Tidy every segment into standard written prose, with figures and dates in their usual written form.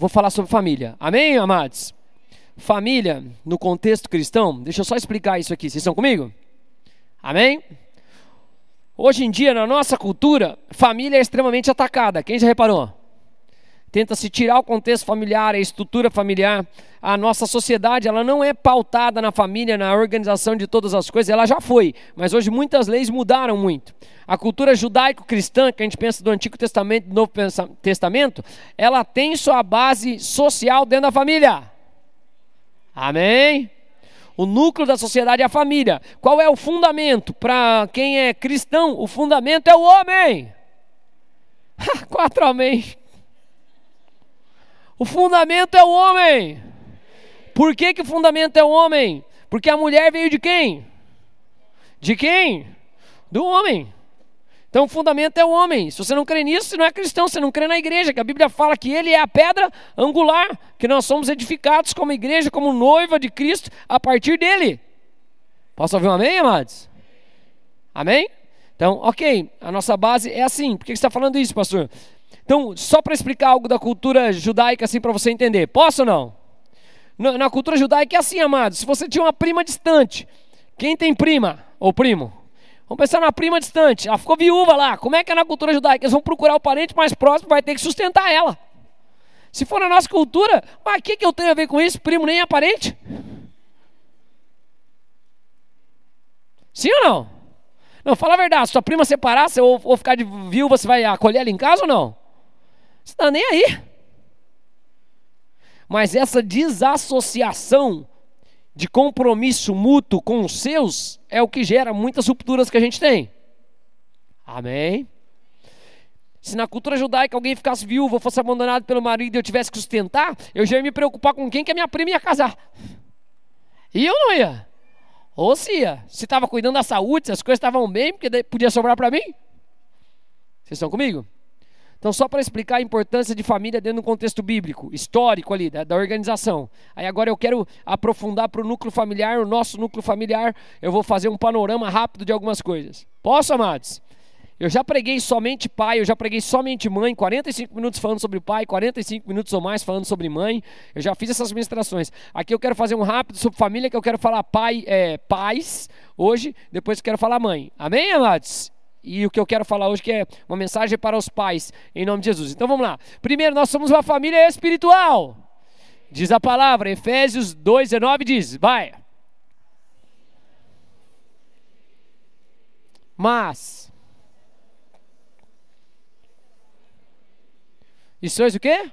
vou falar sobre família. Amém, amados? Família, no contexto cristão, deixa eu só explicar isso aqui. Vocês estão comigo? Amém? Hoje em dia, na nossa cultura, família é extremamente atacada. Quem já reparou? Tenta-se tirar o contexto familiar, a estrutura familiar. A nossa sociedade, ela não é pautada na família, na organização de todas as coisas. Ela já foi, mas hoje muitas leis mudaram muito. A cultura judaico-cristã, que a gente pensa do Antigo Testamento e do Novo Testamento, ela tem sua base social dentro da família. Amém? O núcleo da sociedade é a família. Qual é o fundamento? Para quem é cristão, o fundamento é o homem. 4 amém. O fundamento é o homem. Por que o fundamento é o homem? Porque a mulher veio de quem? De quem? Do homem. Então o fundamento é o homem. Se você não crê nisso, você não é cristão, você não crê na igreja, que a Bíblia fala que ele é a pedra angular, que nós somos edificados como igreja, como noiva de Cristo, a partir dele. Posso ouvir um amém, amados? Amém? Então, ok, a nossa base é assim. Por que você está falando isso, pastor? Então, só para explicar algo da cultura judaica, assim, para você entender. Posso ou não? Na cultura judaica é assim, amados. Se você tinha uma prima distante, quem tem prima ou primo? Vamos pensar na prima distante, ela ficou viúva lá. Como é que é na cultura judaica? Eles vão procurar o parente mais próximo, vai ter que sustentar ela. Se for na nossa cultura, mas o que eu tenho a ver com isso? Primo nem é parente? Sim ou não? Não, fala a verdade, se sua prima separar, ou ficar de viúva, você vai acolher ela em casa ou não? Você não está nem aí. Mas essa desassociação de compromisso mútuo com os seus é o que gera muitas rupturas que a gente tem. Amém? Se na cultura judaica alguém ficasse viúvo ou fosse abandonado pelo marido e eu tivesse que sustentar, eu já ia me preocupar com quem que a minha prima ia casar. E eu não ia. Ou se ia. Se estava cuidando da saúde, se as coisas estavam bem, porque daí podia sobrar para mim. Vocês estão comigo? Então, só para explicar a importância de família dentro do contexto bíblico, histórico ali, da organização. Aí agora eu quero aprofundar para o núcleo familiar, o nosso núcleo familiar. Eu vou fazer um panorama rápido de algumas coisas. Posso, amados? Eu já preguei somente pai, eu já preguei somente mãe, 45 minutos falando sobre pai, 45 minutos ou mais falando sobre mãe. Eu já fiz essas ministrações. Aqui eu quero fazer um rápido sobre família, que eu quero falar pais hoje, depois eu quero falar mãe. Amém, amados? E o que eu quero falar hoje que é uma mensagem para os pais, em nome de Jesus. Então vamos lá. Primeiro, nós somos uma família espiritual. Diz a palavra, Efésios 2:19 diz, vai. Mas, e sois o quê?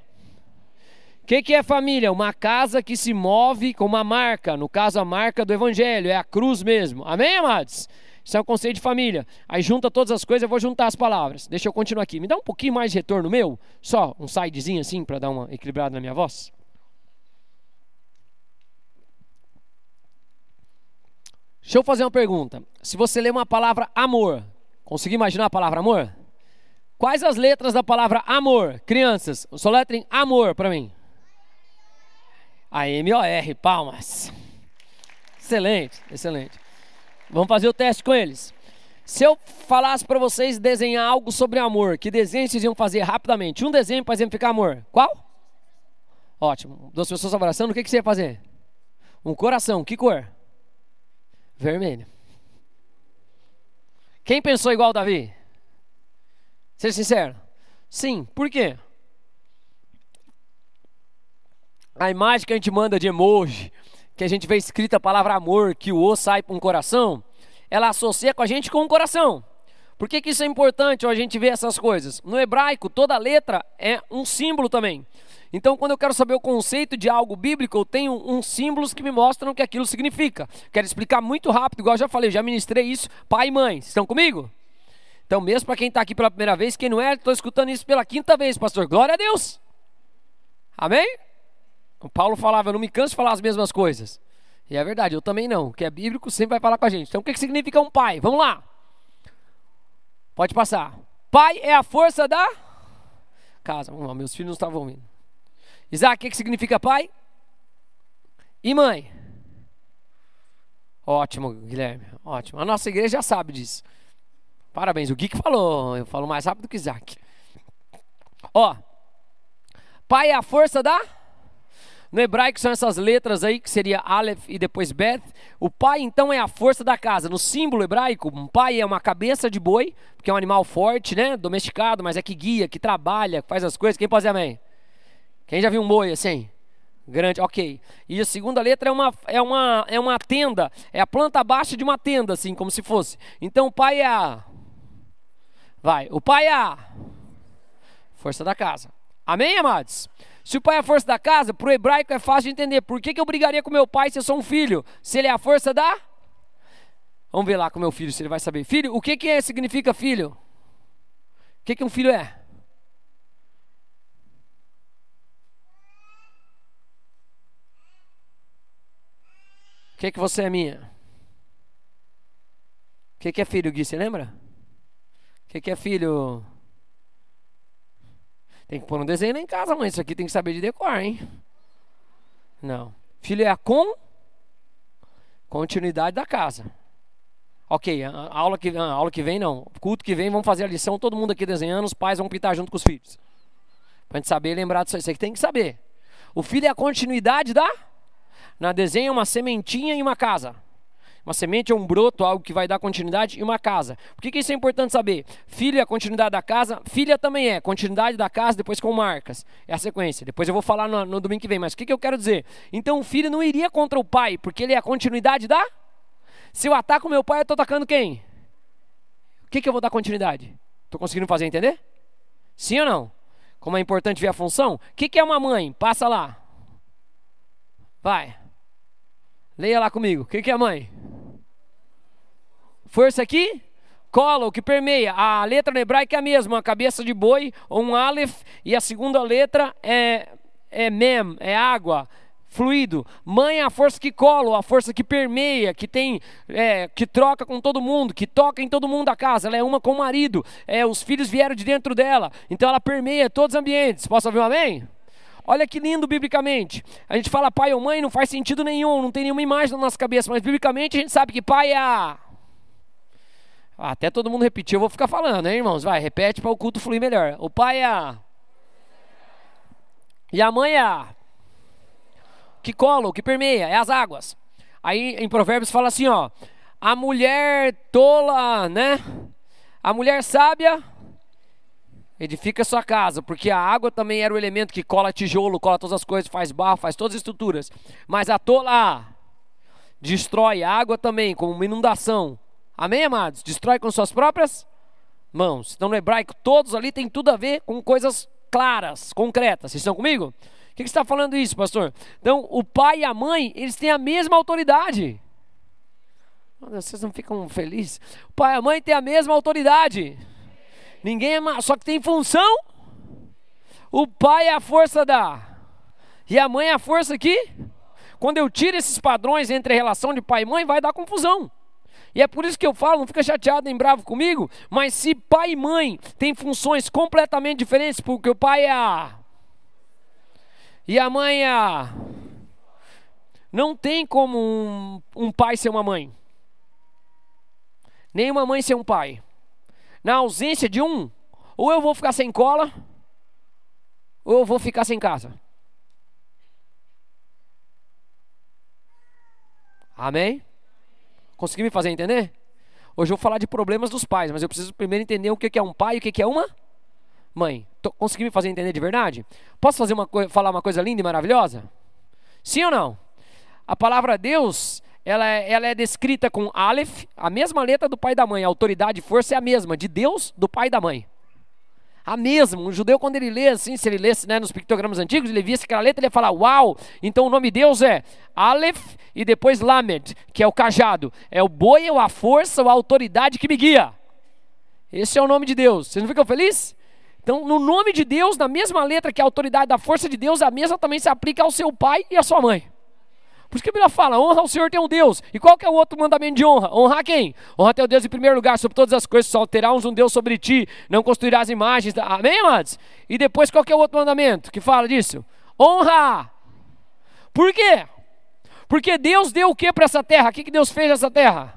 O que é família? Uma casa que se move com uma marca. No caso, a marca do evangelho, é a cruz mesmo. Amém, amados? Isso é um conceito de família. Aí junta todas as coisas, eu vou juntar as palavras. Deixa eu continuar aqui. Me dá um pouquinho mais de retorno meu. Só um sidezinho assim, para dar uma equilibrada na minha voz. Deixa eu fazer uma pergunta. Se você ler uma palavra amor, conseguir imaginar a palavra amor? Quais as letras da palavra amor? Crianças, soletrem amor para mim. A-M-O-R, palmas. Excelente, excelente. Vamos fazer o teste com eles. Se eu falasse para vocês desenhar algo sobre amor, que desenho vocês iam fazer rapidamente? Um desenho para exemplificar amor. Qual? Ótimo. 2 pessoas abraçando, o que você ia fazer? Um coração. Que cor? Vermelho. Quem pensou igual Davi? Seja sincero. Sim. Por quê? A imagem que a gente manda de emoji, que a gente vê escrita a palavra amor, que o O sai para um coração, ela associa com a gente com um coração. Por que isso é importante a gente ver essas coisas? No hebraico, toda letra é um símbolo também. Então, quando eu quero saber o conceito de algo bíblico, eu tenho uns símbolos que me mostram o que aquilo significa. Quero explicar muito rápido, igual eu já falei, já ministrei isso, pai e mãe. Estão comigo? Então, mesmo para quem está aqui pela primeira vez, quem não é, estou escutando isso pela 5ª vez, pastor. Glória a Deus. Amém? O Paulo falava, eu não me canso de falar as mesmas coisas. E é verdade, eu também não. O que é bíblico sempre vai falar com a gente. Então o que significa um pai? Vamos lá. Pode passar. Pai é a força da casa. Vamos lá, meus filhos não estavam ouvindo. Isaac, o que significa pai? E mãe? Ótimo, Guilherme. Ótimo. A nossa igreja já sabe disso. Parabéns. O Gui que falou. Eu falo mais rápido que Isaac. Ó. Pai é a força da... No hebraico são essas letras aí, que seria Aleph e depois Bet. O pai então é a força da casa. No símbolo hebraico, um pai é uma cabeça de boi, porque é um animal forte, né? Domesticado, mas é que guia, que trabalha, que faz as coisas. Quem pode dizer amém? Quem já viu um boi assim? Grande, ok. E a segunda letra é uma tenda, é a planta baixa de uma tenda, assim, como se fosse. Então o pai é a... o pai é a força da casa. Amém, amados? Se o pai é a força da casa, para o hebraico é fácil de entender. Por que eu brigaria com meu pai se eu sou um filho? Se ele é a força da... Vamos ver lá com meu filho, se ele vai saber. Filho, o que significa filho? O que um filho é? O que você é minha? O que é filho, Gui? Você lembra? O que é filho? Tem que pôr um desenho lá em casa, mãe. Isso aqui tem que saber de decor, hein? Não. Filho é a continuidade da casa. Ok, a aula que vem não. Culto que vem, vamos fazer a lição. Todo mundo aqui desenhando, os pais vão pintar junto com os filhos. Pra gente saber e lembrar disso aí. Você tem que saber. O filho é a continuidade da... Na desenho é uma sementinha e uma casa. Uma semente é um broto, algo que vai dar continuidade, e uma casa. Por que isso é importante saber? Filho é a continuidade da casa, filha também é continuidade da casa, depois com marcas. É a sequência. Depois eu vou falar no domingo que vem. Mas o que eu quero dizer? Então o filho não iria contra o pai, porque ele é a continuidade da... Se eu ataco meu pai, eu estou atacando quem? O que eu vou dar continuidade? Estou conseguindo fazer entender? Sim ou não? Como é importante ver a função. O que é uma mãe? Passa lá. Vai. Leia lá comigo. O que é mãe? Força aqui, cola, o que permeia. A letra no hebraico é a mesma, uma cabeça de boi, ou um aleph, e a segunda letra é mem, é água, fluido. Mãe é a força que cola, a força que permeia, que tem, que troca com todo mundo, que toca em todo mundo da casa. Ela é uma com o marido, os filhos vieram de dentro dela, então ela permeia todos os ambientes. Posso ouvir um amém? Olha que lindo biblicamente. A gente fala pai ou mãe, não faz sentido nenhum, não tem nenhuma imagem na nossa cabeça, mas biblicamente a gente sabe que pai é a... Até todo mundo repetir, eu vou ficar falando, hein, irmãos? Vai, repete para o culto fluir melhor. O pai é a... E a mãe é a... Que cola, o que permeia, é as águas. Aí em Provérbios fala assim, ó. A mulher tola, né? A mulher sábia edifica sua casa, porque a água também era o elemento que cola tijolo, cola todas as coisas, faz barro, faz todas as estruturas. Mas a tola destrói a água também, como uma inundação. Amém, amados? Destrói com suas próprias mãos. Então no hebraico todos ali tem tudo a ver com coisas claras, concretas. Vocês estão comigo? O que você está falando isso, pastor? Então o pai e a mãe, eles têm a mesma autoridade. Vocês não ficam felizes? O pai e a mãe têm a mesma autoridade. Ninguém é mais, só que tem função. O pai é a força da... E a mãe é a força que... Quando eu tiro esses padrões entre a relação de pai e mãe, vai dar confusão. E é por isso que eu falo, não fica chateado nem bravo comigo, mas se pai e mãe têm funções completamente diferentes, porque o pai é a... E a mãe é a... Não tem como um pai ser uma mãe. Nem uma mãe ser um pai. Na ausência de um, ou eu vou ficar sem cola, ou eu vou ficar sem casa. Amém? Consegui me fazer entender? Hoje eu vou falar de problemas dos pais, mas eu preciso primeiro entender o que é um pai e o que é uma mãe. Consegui me fazer entender de verdade? Posso falar uma coisa linda e maravilhosa? Sim ou não? A palavra Deus, ela é descrita com Aleph, a mesma letra do pai e da mãe. A autoridade e força é a mesma, de Deus, do pai e da mãe. A mesma. Um judeu, quando ele lê assim, se ele lesse, né, nos pictogramas antigos, ele via aquela letra, ele ia falar, uau, então o nome de Deus é Aleph e depois Lamed, que é o cajado. É o boi, ou a força, ou a autoridade que me guia. Esse é o nome de Deus. Vocês não ficam felizes? Então, no nome de Deus, na mesma letra que a autoridade da força de Deus, a mesma também se aplica ao seu pai e à sua mãe. Por isso que a Bíblia fala, honra o Senhor teu Deus. E qual que é o outro mandamento de honra? Honrar quem? Honra teu Deus em primeiro lugar, sobre todas as coisas, só terás um Deus sobre ti, não construirás imagens. Amém, amados? E depois qual que é o outro mandamento que fala disso? Honra. Por quê? Porque Deus deu o que para essa terra? O que Deus fez nessa terra?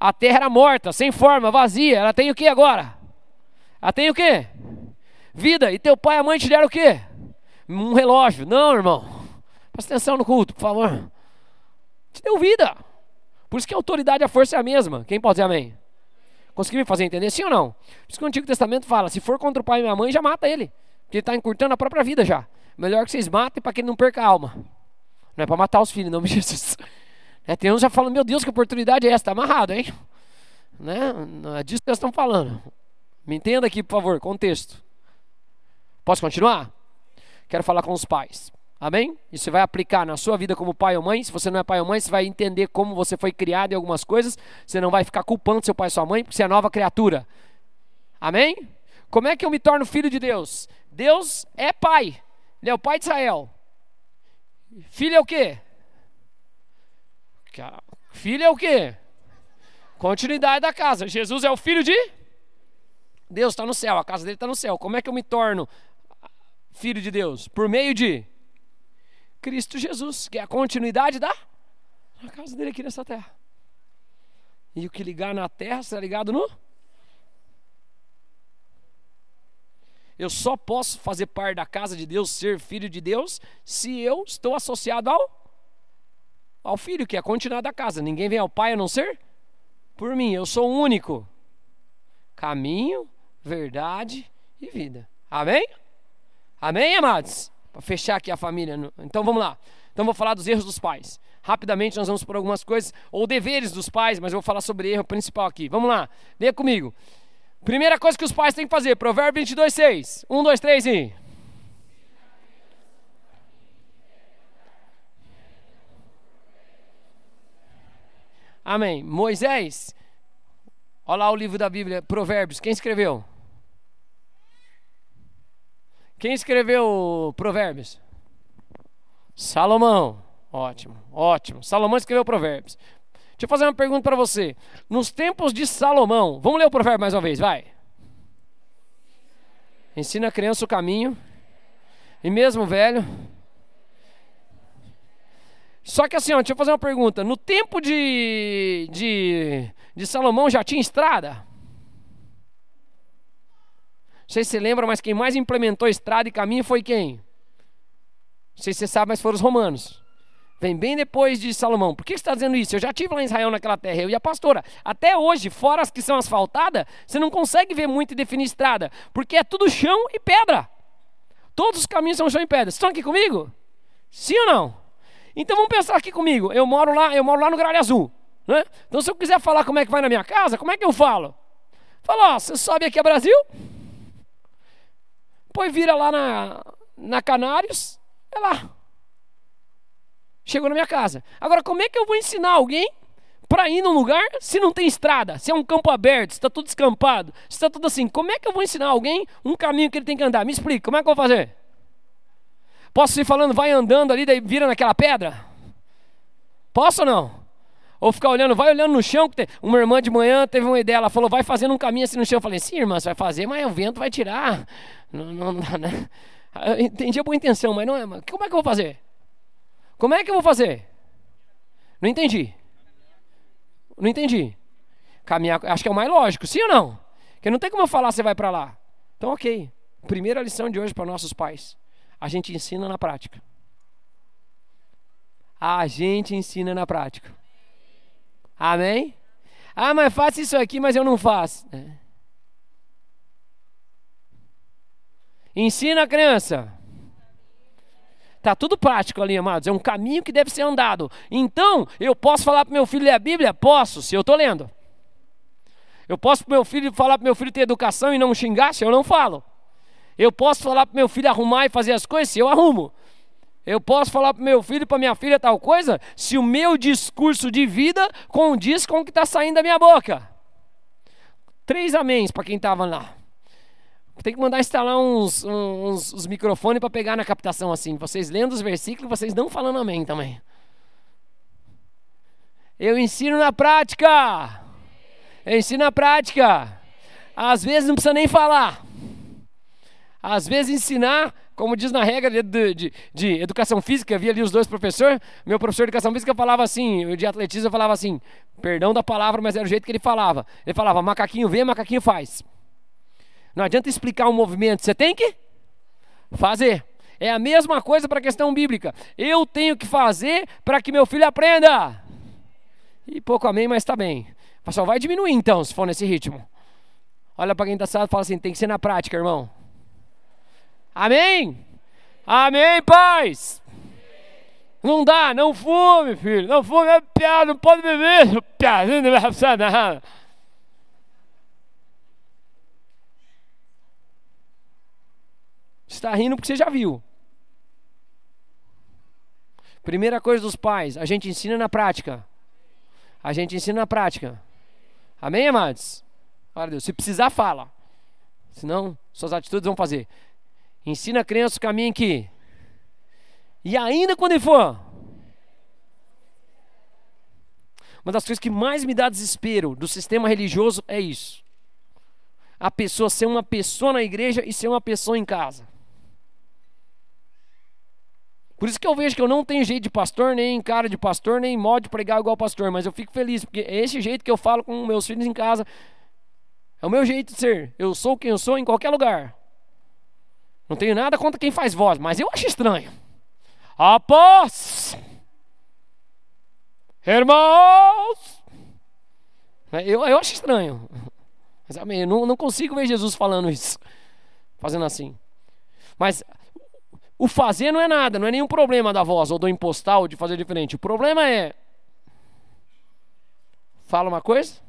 A terra era morta, sem forma, vazia. Ela tem o que agora? Ela tem o quê? vida. E teu pai e a mãe te deram o quê? Um relógio. Não, irmão. Presta atenção no culto, por favor. Te deu vida. Por isso que a autoridade e a força é a mesma. Quem pode dizer amém? Conseguiu me fazer entender, sim ou não? Por isso que o Antigo Testamento fala, se for contra o pai e minha mãe, já mata ele. Porque ele está encurtando a própria vida já. Melhor que vocês matem para que ele não perca a alma. Não é para matar os filhos, em nome de Jesus. Tem uns já falando, meu Deus, que oportunidade é essa? Está amarrado, hein? Né? Não é disso que nós estamos falando. Me entenda aqui, por favor, contexto. Posso continuar? Quero falar com os pais. Amém? Isso você vai aplicar na sua vida como pai ou mãe. Se você não é pai ou mãe, você vai entender como você foi criado em algumas coisas. Você não vai ficar culpando seu pai e sua mãe, porque você é nova criatura. Amém? Como é que eu me torno filho de Deus? Deus é pai. Ele é o pai de Israel. Filho é o quê? Filho é o quê? Continuidade da casa. Jesus é o filho de Deus, está no céu. A casa dele está no céu. Como é que eu me torno filho de Deus? Por meio de Cristo Jesus, que é a continuidade da casa dele aqui nessa terra. E o que ligar na terra será ligado no... Eu só posso fazer parte da casa de Deus, ser filho de Deus, se eu estou associado ao filho, que é a continuidade da casa. Ninguém vem ao pai a não ser por mim. Eu sou o único caminho, verdade e vida. Amém? Amém, amados? Para fechar aqui a família. Então vamos lá. Então vou falar dos erros dos pais. Rapidamente nós vamos por algumas coisas, ou deveres dos pais, mas eu vou falar sobre o erro principal aqui. Vamos lá, venha comigo. Primeira coisa que os pais têm que fazer, Provérbio 22:6. 1, 2, 3 e... Amém. Moisés, olha lá o livro da Bíblia, Provérbios. Quem escreveu? Quem escreveu Provérbios? Salomão. Ótimo, ótimo. Salomão escreveu Provérbios. Deixa eu fazer uma pergunta para você. Nos tempos de Salomão, vamos ler o provérbio mais uma vez, vai. Ensina a criança o caminho, e mesmo velho. Só que assim, ó, deixa eu fazer uma pergunta. No tempo de Salomão já tinha estrada? Não sei se você lembra, mas quem mais implementou estrada e caminho foi quem? Não sei se você sabe, mas foram os romanos. Vem bem depois de Salomão. Por que você está dizendo isso? Eu já estive lá em Israel naquela terra, eu e a pastora. Até hoje, fora as que são asfaltadas, você não consegue ver muito e definir estrada, porque é tudo chão e pedra. Todos os caminhos são chão e pedra. Vocês estão aqui comigo? Sim ou não? Então vamos pensar aqui comigo. Eu moro lá no Gralha Azul, né? Então se eu quiser falar como é que vai na minha casa, como é que eu falo? Falo, ó, você sobe aqui a Brasil, depois vira lá na Canários, é lá. Chegou na minha casa. Agora, como é que eu vou ensinar alguém para ir num lugar se não tem estrada? Se é um campo aberto, se está tudo descampado, se está tudo assim. Como é que eu vou ensinar alguém um caminho que ele tem que andar? Me explica, como é que eu vou fazer? Posso ir falando, vai andando ali, daí vira naquela pedra? Posso ou não? Ou ficar olhando, vai olhando no chão. Uma irmã de manhã teve uma ideia, ela falou, vai fazendo um caminho assim no chão. Eu falei, sim, irmã, você vai fazer, mas o vento vai tirar. Não, né? Eu entendi a boa intenção, mas não é. Como é que eu vou fazer? Como é que eu vou fazer? Não entendi. Não entendi. Caminhar, acho que é o mais lógico, sim ou não? Porque não tem como eu falar, você vai para lá. Então, ok. Primeira lição de hoje para nossos pais. A gente ensina na prática. A gente ensina na prática. Amém? Ah, mas faço isso aqui, mas eu não faço. Ensina a criança. Está tudo prático ali, amados. É um caminho que deve ser andado. Então, eu posso falar para o meu filho ler a Bíblia? Posso, se eu estou lendo. Eu posso pro meu filho falar para o meu filho ter educação e não xingar, se eu não falo. Eu posso falar para o meu filho arrumar e fazer as coisas, se eu arrumo. Eu posso falar para o meu filho e para minha filha tal coisa, se o meu discurso de vida condiz com o que está saindo da minha boca. 3 améns para quem estava lá. Tem que mandar instalar uns microfones para pegar na captação assim. Vocês lendo os versículos, vocês não falando amém também. Eu ensino na prática. Eu ensino na prática. Às vezes não precisa nem falar. Às vezes ensinar, como diz na regra de educação física, vi ali os 2 professores. Meu professor de educação física falava assim, o de atletismo falava assim, perdão da palavra, mas era o jeito que ele falava. Ele falava, macaquinho vê, macaquinho faz. Não adianta explicar um movimento, você tem que fazer. É a mesma coisa para a questão bíblica. Eu tenho que fazer para que meu filho aprenda. E pouco amém, mas está bem. Só vai diminuir então, se for nesse ritmo. Olha para quem está sentado e fala assim, tem que ser na prática, irmão. Amém? Amém, pais? Não dá, não fume, filho. Não fume, é piada, não pode beber. Piada, não vai precisar nada. Você está rindo porque você já viu. Primeira coisa dos pais, a gente ensina na prática. A gente ensina na prática. Amém, amados? Glória a Deus. Se precisar, fala. Senão, suas atitudes vão fazer. Ensina a criança o caminho que. E ainda quando ele for. Uma das coisas que mais me dá desespero do sistema religioso é isso. A pessoa ser uma pessoa na igreja e ser uma pessoa em casa. Por isso que eu vejo que eu não tenho jeito de pastor, nem cara de pastor, nem modo de pregar igual pastor. Mas eu fico feliz, porque é esse jeito que eu falo com meus filhos em casa. É o meu jeito de ser. Eu sou quem eu sou em qualquer lugar. Não tenho nada contra quem faz voz, mas eu acho estranho. Após, irmãos, eu acho estranho. Mas, amém, eu não consigo ver Jesus falando isso, fazendo assim. Mas o fazer não é nada, não é nenhum problema da voz ou do impostal de fazer diferente. O problema é, fala uma coisa.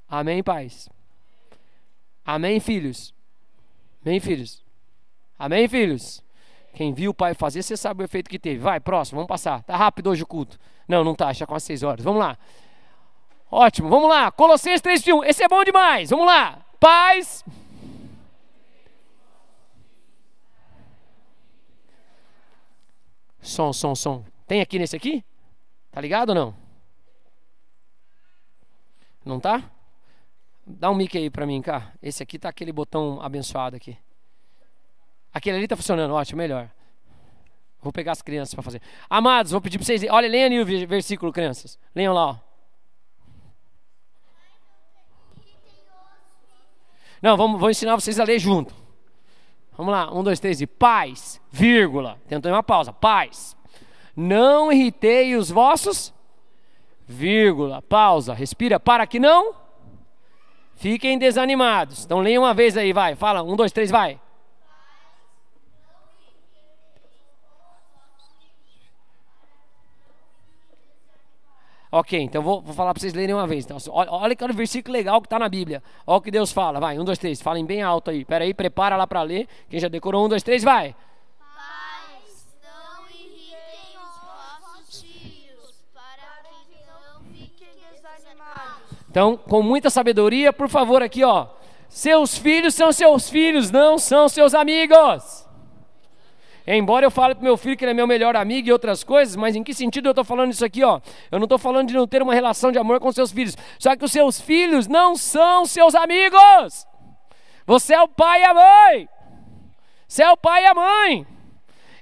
Amém, pais? Amém, filhos? Amém, filhos? Amém, filhos? Quem viu o pai fazer, você sabe o efeito que teve. Vai, próximo, vamos passar. Tá rápido hoje o culto. Não tá, já quase 6 horas. Vamos lá. Ótimo, vamos lá. Colossenses 3:1. Esse é bom demais. Vamos lá. Pais. Som. Tem aqui nesse aqui? Tá ligado ou não? Não tá? Dá um mic aí pra mim, cá. Esse aqui tá aquele botão abençoado aqui. Aquele ali tá funcionando, ótimo, melhor. Vou pegar as crianças para fazer. Amados, vou pedir para vocês. Olha, leiam ali o versículo, crianças. Leiam lá, ó. Não, vou ensinar vocês a ler junto. Vamos lá, 1, 2, 3 e pais, vírgula. Tentou uma pausa. Pais, não irritei os vossos, vírgula, pausa, respira, para que não fiquem desanimados. Então leiam uma vez aí, vai. Fala, 1, 2, 3, vai. Ok, então vou falar para vocês lerem uma vez. Então, olha que versículo legal que está na Bíblia. Olha o que Deus fala. Vai, 1, 2, 3. Falem bem alto aí. Pera aí, prepara lá para ler. Quem já decorou, 1, 2, 3, vai. Pais, não irritem os vossos filhos, para que não fiquem desanimados. Então, com muita sabedoria, por favor, aqui, ó. Seus filhos são seus filhos, não são seus amigos. Embora eu fale pro meu filho que ele é meu melhor amigo e outras coisas, mas em que sentido eu estou falando isso aqui, ó? Eu não estou falando de não ter uma relação de amor com seus filhos. Só que os seus filhos não são seus amigos. Você é o pai e a mãe. Você é o pai e a mãe.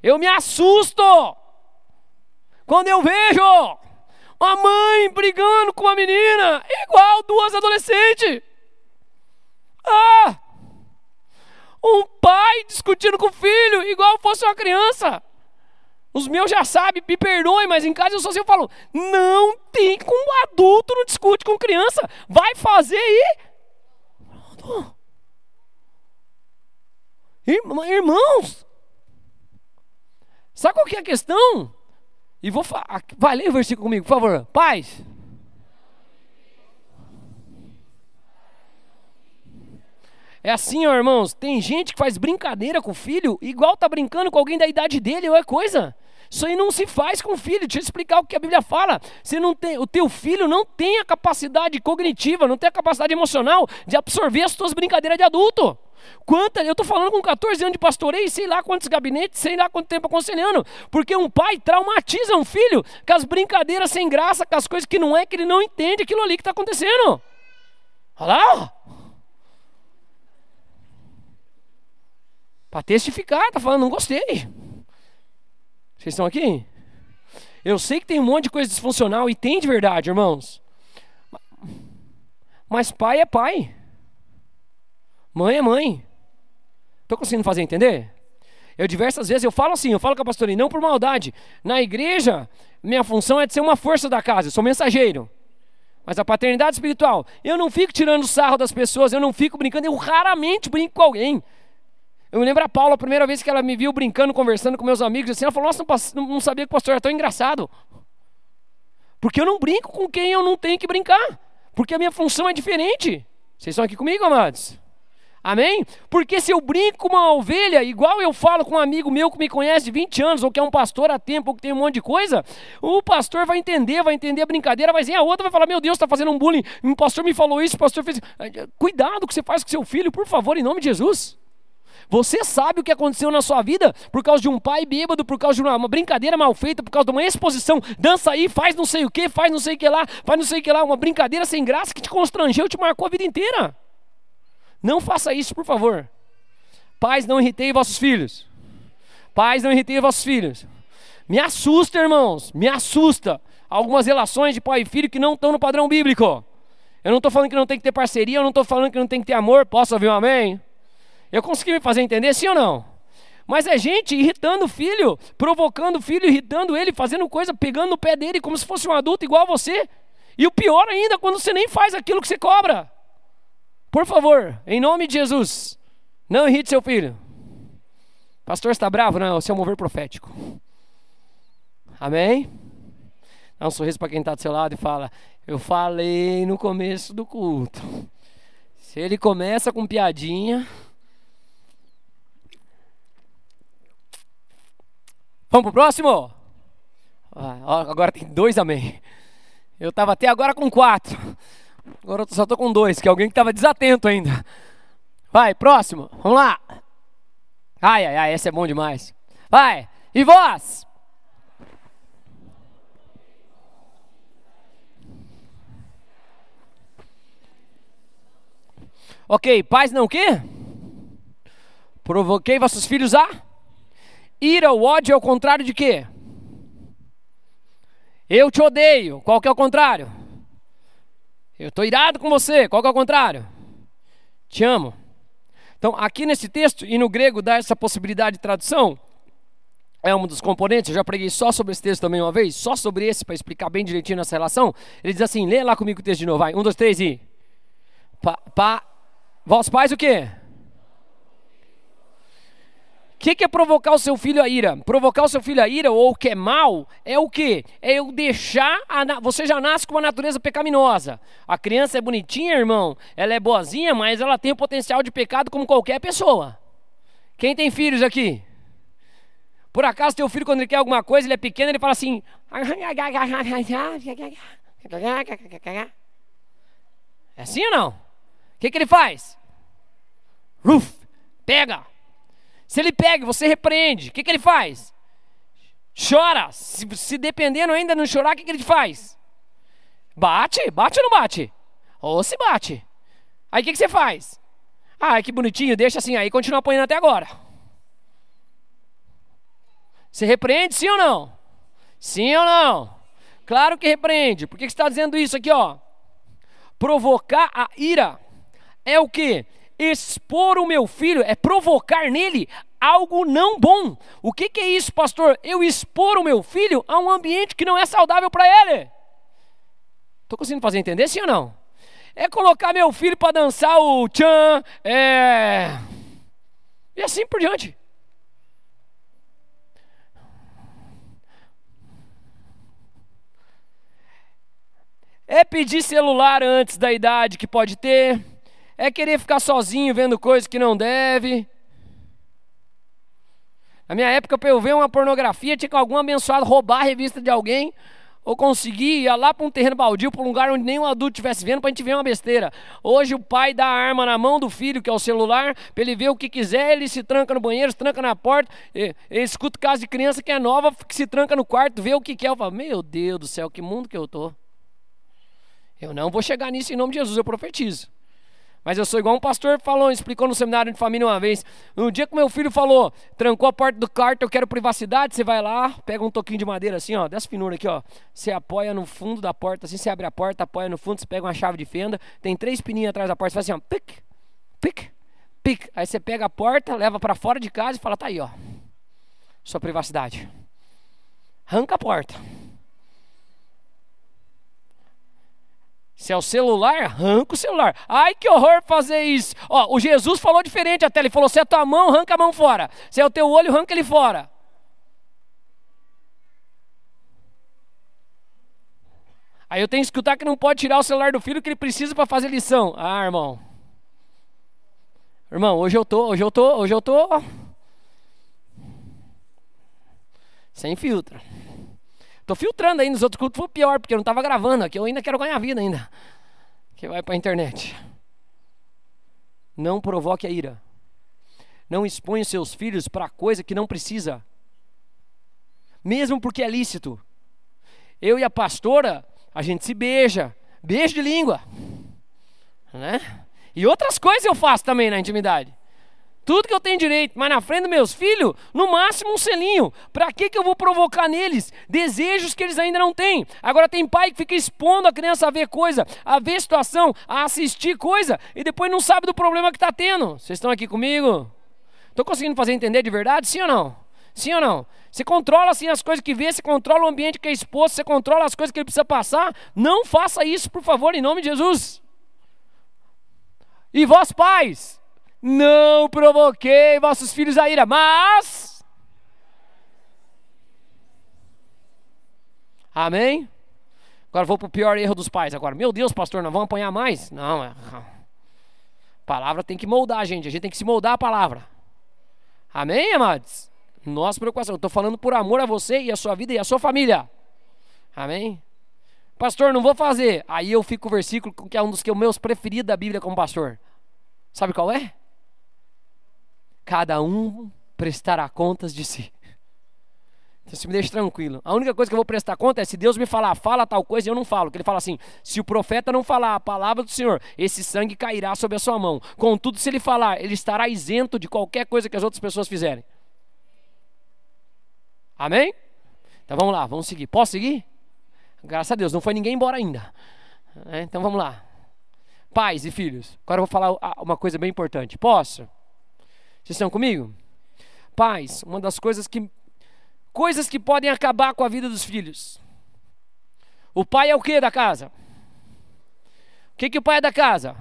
Eu me assusto quando eu vejo uma mãe brigando com uma menina igual 2 adolescentes. Um pai discutindo com o filho igual fosse uma criança. Os meus já sabem, me perdoem, mas em casa eu sou assim, eu falo, não tem como adulto não discute com criança. Vai fazer e... Irmãos, sabe qual que é a questão? E vai ler o versículo comigo, por favor. Pais. É assim, ó, irmãos, tem gente que faz brincadeira com o filho, igual tá brincando com alguém da idade dele, ou é coisa. Isso aí não se faz com o filho. Deixa eu explicar o que a Bíblia fala. O teu filho não tem a capacidade cognitiva, não tem a capacidade emocional de absorver as tuas brincadeiras de adulto. Eu tô falando com 14 anos de pastoreio, sei lá quantos gabinetes, sei lá quanto tempo aconselhando, porque um pai traumatiza um filho com as brincadeiras sem graça, com as coisas que não é, que ele não entende aquilo ali que tá acontecendo. Olha lá. Para testificar, tá falando, não gostei. Vocês estão aqui? Eu sei que tem um monte de coisa disfuncional e tem de verdade, irmãos. Mas pai é pai. Mãe é mãe. Estou conseguindo fazer entender? Eu diversas vezes eu falo assim, eu falo com a pastorinha, não por maldade. Na igreja, minha função é de ser uma força da casa, eu sou mensageiro. Mas a paternidade espiritual, eu não fico tirando sarro das pessoas, eu não fico brincando, eu raramente brinco com alguém. Eu me lembro a Paula, a primeira vez que ela me viu brincando, conversando com meus amigos, assim, ela falou, nossa, não sabia que o pastor era tão engraçado. Porque eu não brinco com quem eu não tenho que brincar. Porque a minha função é diferente. Vocês estão aqui comigo, amados? Amém? Porque se eu brinco com uma ovelha, igual eu falo com um amigo meu que me conhece de 20 anos, ou que é um pastor há tempo, ou que tem um monte de coisa, o pastor vai entender a brincadeira, vai dizer, a outra vai falar, meu Deus, está fazendo um bullying, o pastor me falou isso, o pastor fez... Cuidado que você faz com seu filho, por favor, em nome de Jesus. Você sabe o que aconteceu na sua vida por causa de um pai bêbado, por causa de uma brincadeira mal feita, por causa de uma exposição, dança aí, faz não sei o que, faz não sei o que lá, faz não sei o que lá, uma brincadeira sem graça que te constrangeu, te marcou a vida inteira. Não faça isso, por favor. Pais, não irritei vossos filhos. Pais, não irritei vossos filhos. Me assusta, irmãos, me assusta algumas relações de pai e filho que não estão no padrão bíblico. Eu não estou falando que não tem que ter parceria, eu não estou falando que não tem que ter amor. Posso ouvir um amém? Eu consegui me fazer entender, sim ou não? Mas é gente irritando o filho, provocando o filho, irritando ele, fazendo coisa, pegando no pé dele como se fosse um adulto igual a você. E o pior ainda, quando você nem faz aquilo que você cobra. Por favor, em nome de Jesus, não irrite seu filho. Pastor, está bravo? Não, é o seu mover profético. Amém? Dá um sorriso para quem está do seu lado e fala, eu falei no começo do culto. Se ele começa com piadinha... Vamos pro próximo? Agora tem 2 amém. Eu estava até agora com 4. Agora eu só estou com 2, que é alguém que estava desatento ainda. Vai, próximo. Vamos lá. Ai, esse é bom demais. Vai. E vós? Ok, pais não o quê? Provoquei vossos filhos a... Ira, o ódio é o contrário de quê? Eu te odeio. Qual que é o contrário? Eu estou irado com você. Qual que é o contrário? Te amo. Então, aqui nesse texto, e no grego dá essa possibilidade de tradução, é um dos componentes, eu já preguei só sobre esse texto também uma vez, só sobre esse, para explicar bem direitinho essa relação. Ele diz assim, lê lá comigo o texto de novo, vai. 1, 2, 3 e... Vós pais o quê? O que é provocar o seu filho a ira? Provocar o seu filho a ira, ou o que é mal, é o quê? É eu deixar... Você já nasce com uma natureza pecaminosa. A criança é bonitinha, irmão. Ela é boazinha, mas ela tem o potencial de pecado como qualquer pessoa. Quem tem filhos aqui? Por acaso teu filho, quando ele quer alguma coisa, ele é pequeno, ele fala assim... É assim ou não? O que ele faz? Pega. Se ele pega, você repreende. O que ele faz? Chora. Se dependendo ainda não chorar, o que ele faz? Bate? Bate ou não bate? Ou se bate. Aí o que você faz? Ah, que bonitinho, deixa assim. Aí continua apanhando até agora. Você repreende, sim ou não? Sim ou não? Claro que repreende. Por que você está dizendo isso aqui, ó? Provocar a ira é o quê? Expor o meu filho, é provocar nele algo não bom. O que é isso, pastor? Eu expor o meu filho a um ambiente que não é saudável para ele. Estou conseguindo fazer entender, sim ou não? É colocar meu filho para dançar o tchan, e assim por diante. É pedir celular antes da idade que pode ter. É querer ficar sozinho vendo coisas que não deve. Na minha época, para eu ver uma pornografia, tinha que algum abençoado roubar a revista de alguém, ou conseguir ir lá para um terreno baldio, para um lugar onde nenhum adulto estivesse vendo, para a gente ver uma besteira. Hoje o pai dá a arma na mão do filho, que é o celular, para ele ver o que quiser, ele se tranca no banheiro, se tranca na porta, ele escuta caso de criança que é nova, que se tranca no quarto, vê o que quer. Eu falo, meu Deus do céu, que mundo que eu tô. Eu não vou chegar nisso em nome de Jesus, eu profetizo. Mas eu sou igual um pastor explicou no seminário de família uma vez. No dia que meu filho falou, trancou a porta do quarto, eu quero privacidade, você vai lá, pega um toquinho de madeira assim, ó, dessa finura aqui, ó. Você apoia no fundo da porta, assim, você abre a porta, apoia no fundo, você pega uma chave de fenda, tem 3 pininhos atrás da porta, você faz assim, ó, pic, pic, pic. Aí você pega a porta, leva pra fora de casa e fala, tá aí, ó, sua privacidade. Arranca a porta. Se é o celular, arranca o celular. Ai, que horror fazer isso. Ó, o Jesus falou diferente até. Ele falou, se é tua mão, arranca a mão fora. Se é o teu olho, arranca ele fora. Aí eu tenho que escutar que não pode tirar o celular do filho que ele precisa para fazer lição. Ah, irmão. Irmão, hoje eu tô sem filtro. Tô filtrando aí, nos outros cultos foi pior, porque eu não estava gravando aqui, eu ainda quero ganhar vida ainda. Que vai para a internet. Não provoque a ira. Não exponha seus filhos para coisa que não precisa. Mesmo porque é lícito. Eu e a pastora, a gente se beija. Beijo de língua. Né? E outras coisas eu faço também na intimidade. Tudo que eu tenho direito, mas na frente dos meus filhos, no máximo um selinho. Para que eu vou provocar neles desejos que eles ainda não têm? Agora tem pai que fica expondo a criança a ver coisa, a ver situação, a assistir coisa, e depois não sabe do problema que está tendo. Vocês estão aqui comigo? Estou conseguindo fazer entender de verdade? Sim ou não? Sim ou não? Você controla assim as coisas que vê, você controla o ambiente que é exposto, você controla as coisas que ele precisa passar. Não faça isso, por favor, em nome de Jesus. E vós pais, não provoquei vossos filhos a ira, mas... Amém? Agora vou para o pior erro dos pais agora. Meu Deus, pastor, nós vamos apanhar mais? Não, a palavra tem que moldar a gente tem que se moldar a palavra. Amém, amados? Nossa preocupação, eu estou falando por amor a você e a sua vida e a sua família. Amém? Pastor, não vou fazer. Aí eu fico com o versículo que é um dos meus preferidos da Bíblia como pastor. Sabe qual é? Cada um prestará contas de si. Então se me deixa tranquilo. A única coisa que eu vou prestar conta é se Deus me falar, fala tal coisa e eu não falo. Que ele fala assim, se o profeta não falar a palavra do Senhor, esse sangue cairá sobre a sua mão. Contudo, se ele falar, ele estará isento de qualquer coisa que as outras pessoas fizerem. Amém? Então vamos lá, vamos seguir. Posso seguir? Graças a Deus, não foi ninguém embora ainda. Então vamos lá. Pais e filhos. Agora eu vou falar uma coisa bem importante. Posso? Vocês estão comigo? Pais, uma das coisas que podem acabar com a vida dos filhos. O pai é o que da casa? O que o pai é da casa?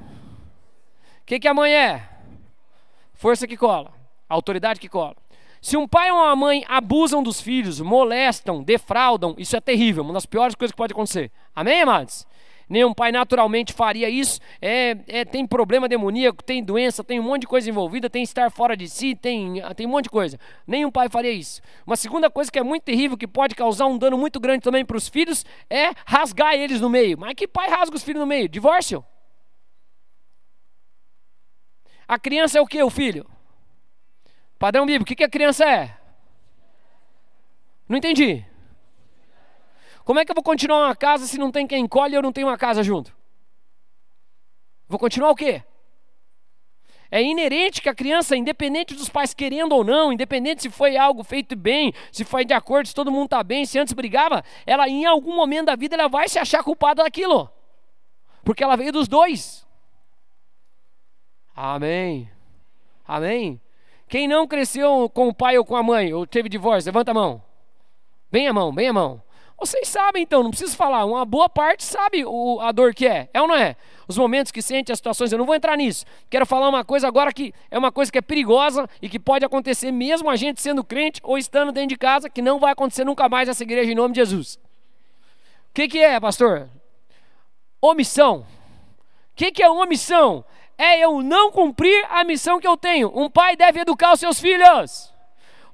O que a mãe é? Força que cola, autoridade que cola. Se um pai ou uma mãe abusam dos filhos, molestam, defraudam, isso é terrível, uma das piores coisas que pode acontecer. Amém, amados? Nenhum pai naturalmente faria isso. Tem problema demoníaco, tem doença, tem um monte de coisa envolvida, tem estar fora de si, tem um monte de coisa. Nenhum pai faria isso. Uma segunda coisa que é muito terrível, que pode causar um dano muito grande também para os filhos, é rasgar eles no meio. Mas que pai rasga os filhos no meio? Divórcio. A criança é o que, o filho? Padrão bíblico, o que a criança é? Não entendi. Como é que eu vou continuar uma casa se não tem quem colhe e eu não tenho uma casa junto? Vou continuar o quê? É inerente que a criança, independente dos pais querendo ou não, independente se foi algo feito bem, se foi de acordo, se todo mundo está bem, se antes brigava, ela em algum momento da vida ela vai se achar culpada daquilo. Porque ela veio dos dois. Amém. Amém. Quem não cresceu com o pai ou com a mãe, ou teve divórcio, levanta a mão. Bem a mão, bem a mão. Vocês sabem então, não preciso falar, uma boa parte sabe a dor que é ou não é? Os momentos que sente, as situações, eu não vou entrar nisso. Quero falar uma coisa agora que é uma coisa que é perigosa e que pode acontecer mesmo a gente sendo crente ou estando dentro de casa, que não vai acontecer nunca mais nessa igreja em nome de Jesus. O que é, pastor? Omissão. O que é omissão? É eu não cumprir a missão que eu tenho. Um pai deve educar os seus filhos.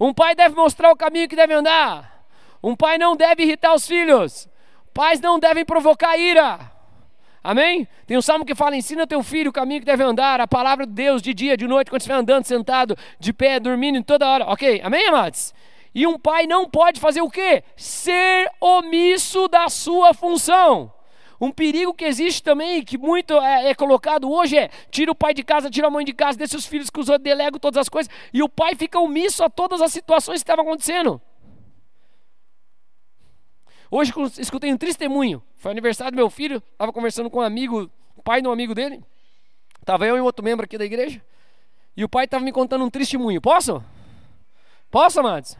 Um pai deve mostrar o caminho que deve andar. Um pai não deve irritar os filhos. Pais não devem provocar ira. Amém? Tem um salmo que fala, ensina teu filho o caminho que deve andar, a palavra de Deus de dia, de noite, quando estiver andando, sentado, de pé, dormindo, em toda hora. Ok? Amém, amados? E um pai não pode fazer o quê? Ser omisso da sua função. Um perigo que existe também, que muito é colocado hoje tira o pai de casa, tira a mãe de casa, deixa os filhos que os outros delegam todas as coisas, e o pai fica omisso a todas as situações que estavam acontecendo. Hoje escutei um testemunho, foi aniversário do meu filho, estava conversando com um amigo, o pai de um amigo dele, estava eu e outro membro aqui da igreja, e o pai estava me contando um testemunho. Posso? Posso, amados?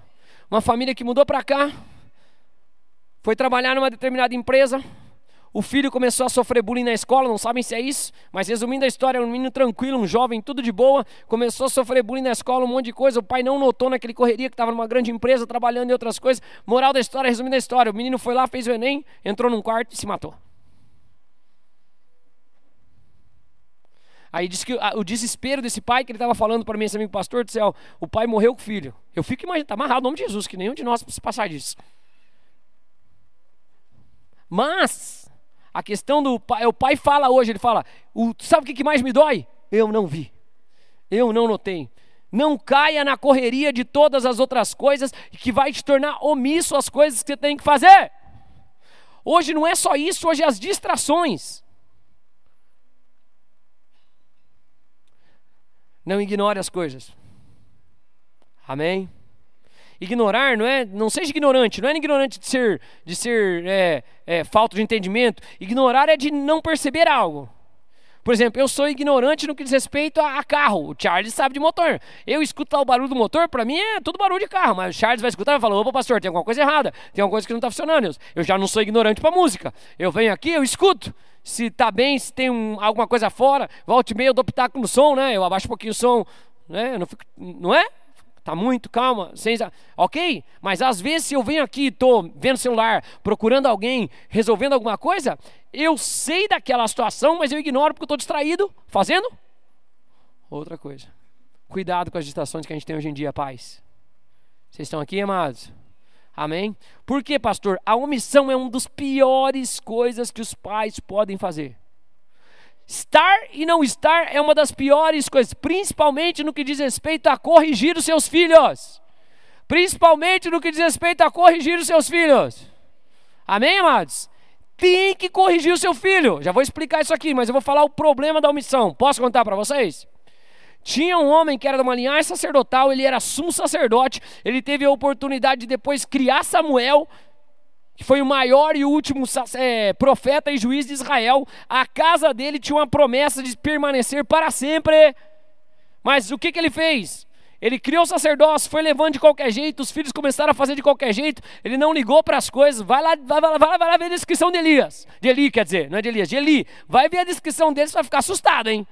Uma família que mudou para cá, foi trabalhar numa determinada empresa, o filho começou a sofrer bullying na escola, não sabem se é isso, mas resumindo a história, um menino tranquilo, um jovem, tudo de boa, começou a sofrer bullying na escola, um monte de coisa, o pai não notou naquele correria que estava numa grande empresa, trabalhando em outras coisas. Moral da história, resumindo a história, o menino foi lá, fez o Enem, entrou num quarto e se matou. Aí disse que o desespero desse pai, que ele estava falando para mim, esse amigo pastor do céu, o pai morreu com o filho. Eu fico imaginando, está amarrado o nome de Jesus, que nenhum de nós precisa passar disso. Mas a questão do pai, o pai fala hoje, ele fala, sabe o que mais me dói? Eu não vi, eu não notei. Não caia na correria de todas as outras coisas que vai te tornar omisso às coisas que você tem que fazer. Hoje não é só isso, hoje é as distrações. Não ignore as coisas. Amém? Ignorar não seja ignorante, não é ignorante de ser falta de entendimento. Ignorar é de não perceber algo. Por exemplo, eu sou ignorante no que diz respeito a carro. O Charles sabe de motor. Eu escuto o barulho do motor, para mim é tudo barulho de carro. Mas o Charles vai escutar e vai falar, opa pastor, tem alguma coisa errada, tem alguma coisa que não está funcionando. Eu já não sou ignorante para música. Eu venho aqui, eu escuto. Se está bem, se tem alguma coisa fora, volta e meia eu dou pitaco no som, né? Eu abaixo um pouquinho o som, né? Eu não fico, não é? Tá muito, calma, ok? Mas às vezes se eu venho aqui, estou vendo o celular, procurando alguém, resolvendo alguma coisa, eu sei daquela situação, mas eu ignoro porque eu estou distraído, fazendo outra coisa. Cuidado com as distrações que a gente tem hoje em dia, pais. Vocês estão aqui, amados? Amém? Por quê, pastor? A omissão é uma das piores coisas que os pais podem fazer. Estar e não estar é uma das piores coisas, principalmente no que diz respeito a corrigir os seus filhos. Principalmente no que diz respeito a corrigir os seus filhos. Amém, amados? Tem que corrigir o seu filho. Já vou explicar isso aqui, mas eu vou falar o problema da omissão. Posso contar para vocês? Tinha um homem que era de uma linhagem sacerdotal, ele era sumo sacerdote, ele teve a oportunidade de depois criar Samuel, que foi o maior e último profeta e juiz de Israel. A casa dele tinha uma promessa de permanecer para sempre. Mas o que ele fez? Ele criou o sacerdócio, foi levando de qualquer jeito, os filhos começaram a fazer de qualquer jeito, ele não ligou para as coisas. Vai lá ver a descrição de Elias. De Eli, quer dizer, não é de Elias, de Eli. Vai ver a descrição dele, você vai ficar assustado, hein?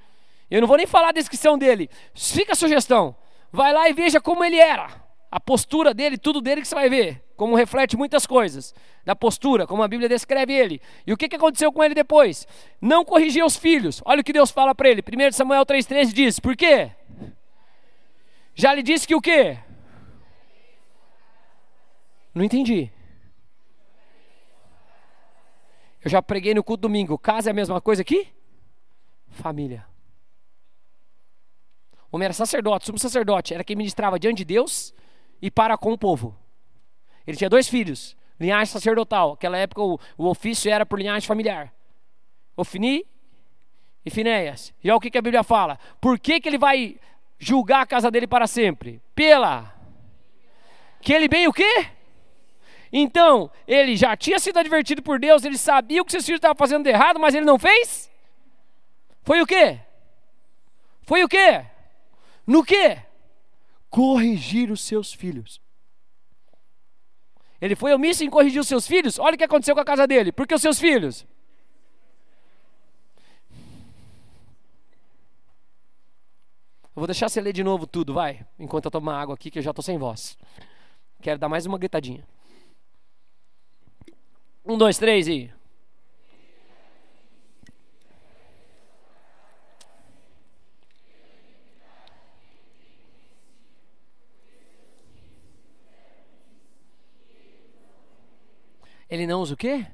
Eu não vou nem falar a descrição dele. Fica a sugestão. Vai lá e veja como ele era. A postura dele, tudo dele que você vai ver. Como reflete muitas coisas. Da postura, como a Bíblia descreve ele. E o que aconteceu com ele depois? Não corrigia os filhos. Olha o que Deus fala para ele. 1 Samuel 3,13 diz, por quê? Já lhe disse que o quê? Não entendi. Eu já preguei no culto domingo. Casa é a mesma coisa aqui? Família. O homem era sacerdote, sumo sacerdote. Era quem ministrava diante de Deus e para com o povo. Ele tinha 2 filhos, linhagem sacerdotal. Naquela época o ofício era por linhagem familiar. Ofni e Finéias. E olha o que a Bíblia fala. Por que ele vai julgar a casa dele para sempre? Que ele bem o quê? Então, ele já tinha sido advertido por Deus, ele sabia o que seus filhos estavam fazendo de errado, mas ele não fez? Foi o quê? Foi o quê? No quê? Corrigir os seus filhos. Ele foi omisso em corrigir os seus filhos. Olha o que aconteceu com a casa dele. Por que os seus filhos? Eu vou deixar você ler de novo tudo, vai. Enquanto eu tomo uma água aqui, que eu já estou sem voz. Quero dar mais uma gritadinha. 1, 2, 3 e... Ele não usa o quê?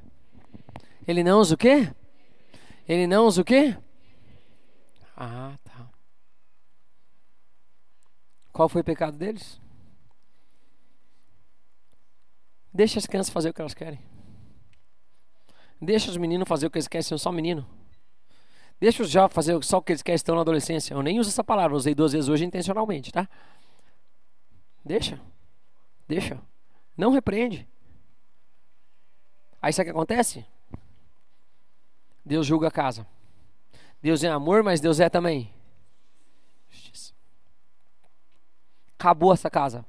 Ele não usa o quê? Ele não usa o quê? Ah, tá. Qual foi o pecado deles? Deixa as crianças fazer o que elas querem. Deixa os meninos fazer o que eles querem, são só menino. Deixa os jovens fazer só o que eles querem, estão na adolescência. Eu nem uso essa palavra, usei 2 vezes hoje intencionalmente, tá? Deixa. Não repreende. Aí sabe o que acontece? Deus julga a casa. Deus é amor, mas Deus é também justiça. Acabou essa casa.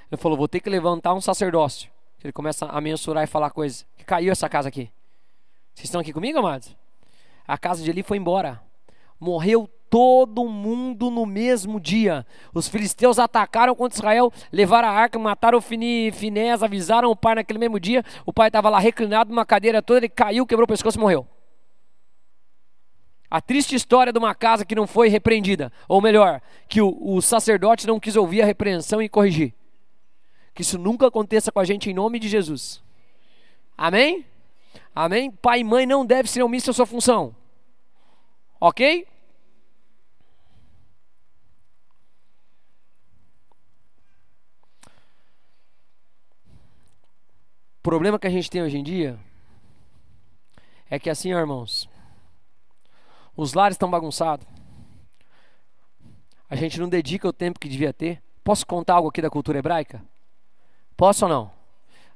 Ele falou, vou ter que levantar um sacerdócio. Ele começa a mensurar e falar coisas. Que caiu essa casa aqui. Vocês estão aqui comigo, amados? A casa de Eli foi embora. Morreu todo mundo no mesmo dia. Os filisteus atacaram contra Israel, levaram a arca, mataram o Finés, avisaram o pai naquele mesmo dia. O pai estava lá reclinado numa cadeira toda, ele caiu, quebrou o pescoço e morreu. A triste história de uma casa que não foi repreendida. Ou melhor, que o sacerdote não quis ouvir a repreensão e corrigir. Que isso nunca aconteça com a gente em nome de Jesus. Amém? Amém? Pai e mãe não devem ser omissos à sua função. Ok? O problema que a gente tem hoje em dia é que assim, irmãos, os lares estão bagunçados. A gente não dedica o tempo que devia ter. Posso contar algo aqui da cultura hebraica? Posso ou não?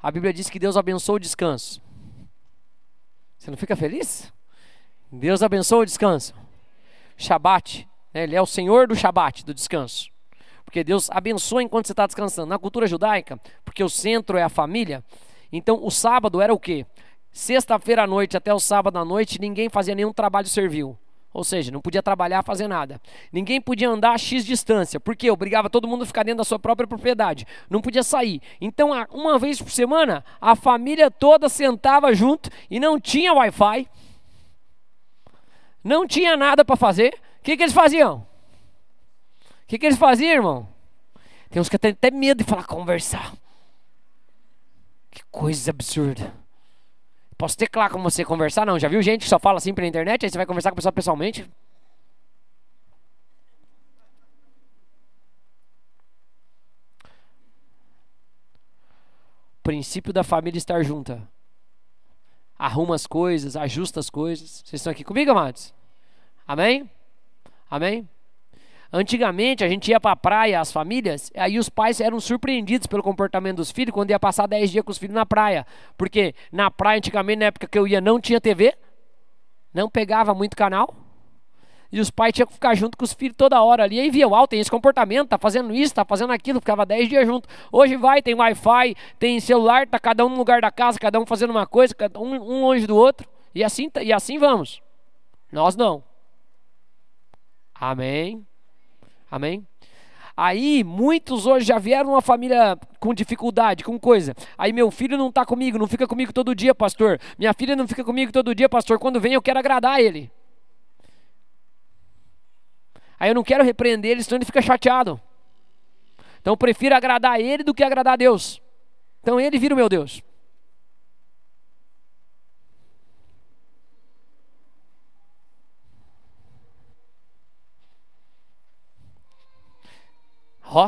A Bíblia diz que Deus abençoa o descanso. Você não fica feliz? Deus abençoa o descanso. Shabat, né? Ele é o Senhor do Shabat, do descanso. Porque Deus abençoa enquanto você está descansando. Na cultura judaica, porque o centro é a família, então o sábado era o quê? Sexta-feira à noite até o sábado à noite, ninguém fazia nenhum trabalho servil. Ou seja, não podia trabalhar, fazer nada. Ninguém podia andar a X distância, porque obrigava todo mundo a ficar dentro da sua própria propriedade. Não podia sair. Então, uma vez por semana, a família toda sentava junto e não tinha Wi-Fi. Não tinha nada para fazer. O que eles faziam? O que eles faziam, irmão? Tem uns que têm até medo de falar, conversar. Que coisa absurda. Posso teclar com você conversar? Não, já viu gente que só fala assim pela internet? Aí você vai conversar com a pessoa pessoalmente? O princípio da família estar junta. Arruma as coisas, ajusta as coisas. Vocês estão aqui comigo, amados? Amém? Amém? Antigamente a gente ia para a praia, as famílias, aí os pais eram surpreendidos pelo comportamento dos filhos quando ia passar 10 dias com os filhos na praia. Porque na praia, antigamente, na época que eu ia, não tinha TV, não pegava muito canal, e os pais tinham que ficar junto com os filhos toda hora ali. Aí via, uau, tem esse comportamento, tá fazendo isso, tá fazendo aquilo, ficava 10 dias junto. Hoje vai, tem Wi-Fi, tem celular, tá cada um no lugar da casa, cada um fazendo uma coisa, um longe do outro, e assim vamos. Nós não. Amém? Amém? Aí, muitos hoje já vieram uma família com dificuldade, com coisa. Aí, meu filho não está comigo, não fica comigo todo dia, pastor. Minha filha não fica comigo todo dia, pastor. Quando vem, eu quero agradar ele. Aí, eu não quero repreender ele, senão ele fica chateado. Então, eu prefiro agradar ele do que agradar a Deus. Então, ele vira o meu Deus.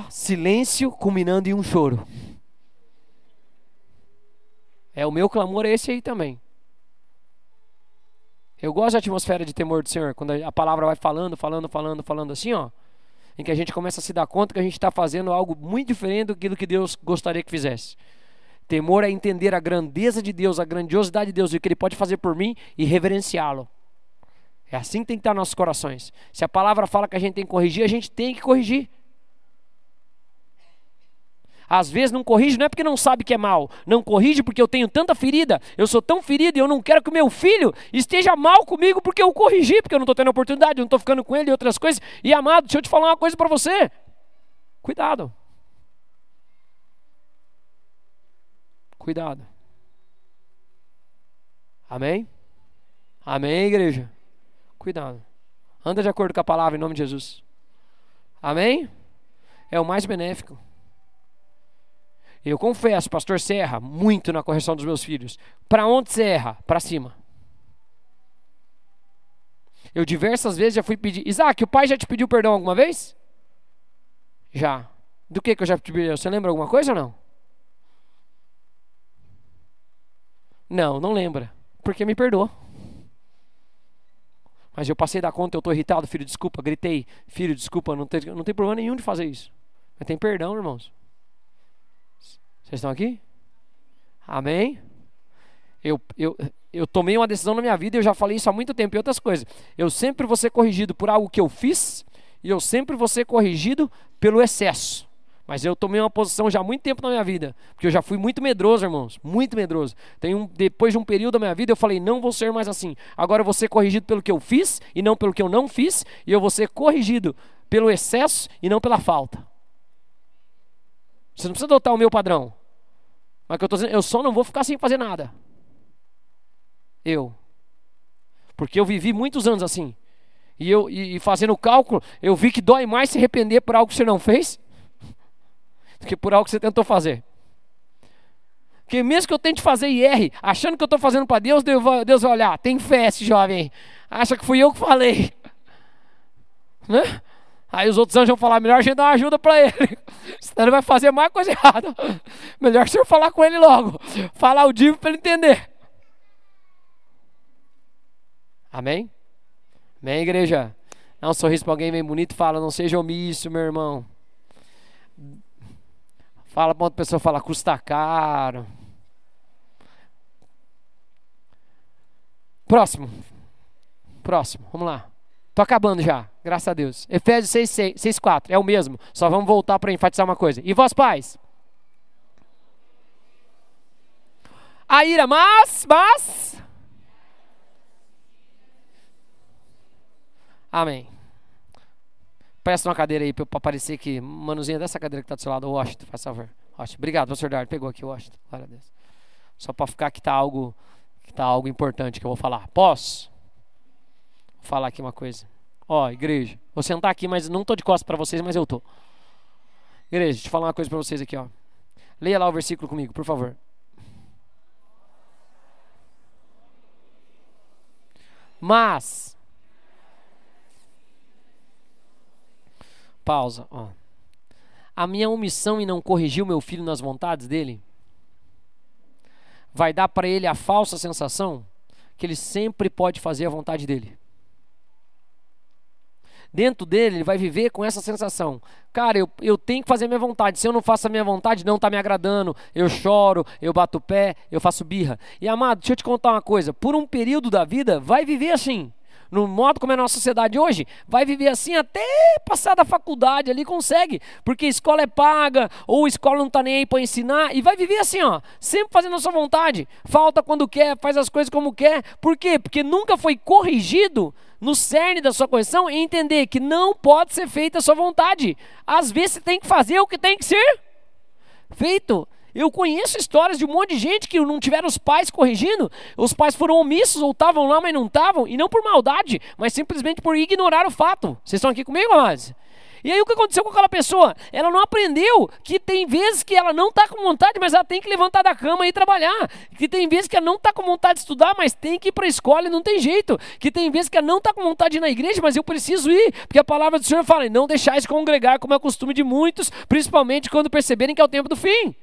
Silêncio culminando em um choro. O meu clamor é esse aí também. Eu gosto da atmosfera de temor do Senhor, quando a palavra vai falando assim, ó, em que a gente começa a se dar conta que a gente está fazendo algo muito diferente do que Deus gostaria que fizesse. Temor é entender a grandeza de Deus, a grandiosidade de Deus e o que Ele pode fazer por mim e reverenciá-lo. É assim que tem que estar nos nossos corações. Se a palavra fala que a gente tem que corrigir, a gente tem que corrigir. Às vezes não corrige, não é porque não sabe que é mal. Não corrige porque eu tenho tanta ferida. Eu sou tão ferido e eu não quero que o meu filho esteja mal comigo porque eu corrigi, porque eu não estou tendo oportunidade, eu não estou ficando com ele e outras coisas. E amado, deixa eu te falar uma coisa para você. Cuidado. Cuidado. Amém? Amém, igreja? Cuidado. Anda de acordo com a palavra em nome de Jesus. Amém? É o mais benéfico. Eu confesso, pastor, você erra muito na correção dos meus filhos. Para onde você erra? Para cima. Eu diversas vezes já fui pedir. Isaac, o pai já te pediu perdão alguma vez? Já. Do que eu já te pedi? Você lembra alguma coisa ou não? Não lembra. porque me perdoou. Mas eu passei da conta, eu estou irritado, filho, desculpa, gritei, filho, desculpa, não tem problema nenhum de fazer isso. Mas tem perdão, irmãos. Vocês estão aqui? Amém? Eu tomei uma decisão na minha vida, eu já falei isso há muito tempo e outras coisas. Eu sempre vou ser corrigido por algo que eu fiz e eu sempre vou ser corrigido pelo excesso. Mas eu tomei uma posição já há muito tempo na minha vida, porque eu já fui muito medroso, irmãos, muito medroso. Depois de um período da minha vida, eu falei, não vou ser mais assim. Agora eu vou ser corrigido pelo que eu fiz e não pelo que eu não fiz, e eu vou ser corrigido pelo excesso e não pela falta. Você não precisa adotar o meu padrão. Mas o que eu estou dizendo, eu só não vou ficar sem fazer nada. Porque eu vivi muitos anos assim. E fazendo o cálculo, eu vi que dói mais se arrepender por algo que você não fez do que por algo que você tentou fazer. Porque mesmo que eu tente fazer e erre, achando que eu estou fazendo para Deus, Deus vai olhar, tem fé esse jovem, acha que fui eu que falei, né? Aí os outros anjos vão falar, melhor a gente dar uma ajuda para ele, senão ele vai fazer mais coisa errada. Melhor o senhor falar com ele logo, falar o dívio para ele entender. Amém? Amém, igreja? Dá um sorriso para alguém bem bonito e fala, não seja omisso, meu irmão. Fala para outra pessoa, fala, custa caro. Próximo, vamos lá. Tô acabando já, graças a Deus. Efésios 6:4, é o mesmo. Só vamos voltar para enfatizar uma coisa. E vós, pais? A ira, mas... Amém. Presta uma cadeira aí para aparecer aqui. Manuzinha dessa cadeira que está do seu lado. O Washington, faz favor. Washington. Obrigado, pastor Dardo. Pegou aqui o Washington. Glória a Deus. Só para ficar que tá algo importante que eu vou falar. Posso? Vou falar aqui uma coisa. Ó, igreja. Vou sentar aqui, mas não estou de costas para vocês, mas eu estou. Igreja, deixa eu falar uma coisa para vocês aqui, ó. Leia lá o versículo comigo, por favor. Mas... Pausa, ó. A minha omissão em não corrigir o meu filho nas vontades dele vai dar para ele a falsa sensação que ele sempre pode fazer a vontade dele. Dentro dele, ele vai viver com essa sensação. Cara, eu tenho que fazer a minha vontade. Se eu não faço a minha vontade, não está me agradando. Eu choro, eu bato o pé, eu faço birra. E amado, deixa eu te contar uma coisa. Por um período da vida, vai viver assim. No modo como é a nossa sociedade hoje, vai viver assim até passar da faculdade ali, consegue, porque a escola é paga, ou a escola não está nem aí para ensinar, e vai viver assim, ó, sempre fazendo a sua vontade, falta quando quer, faz as coisas como quer. Por quê? Porque nunca foi corrigido no cerne da sua correção e entender que não pode ser feita a sua vontade. Às vezes você tem que fazer o que tem que ser feito. Eu conheço histórias de um monte de gente que não tiveram os pais corrigindo, os pais foram omissos ou estavam lá, mas não estavam, e não por maldade, mas simplesmente por ignorar o fato. Vocês estão aqui comigo, amados? E aí o que aconteceu com aquela pessoa? Ela não aprendeu que tem vezes que ela não está com vontade, mas ela tem que levantar da cama e ir trabalhar. Que tem vezes que ela não está com vontade de estudar, mas tem que ir para a escola e não tem jeito. Que tem vezes que ela não está com vontade de ir na igreja, mas eu preciso ir. Porque a palavra do Senhor fala, não deixais congregar como é o costume de muitos, principalmente quando perceberem que é o tempo do fim.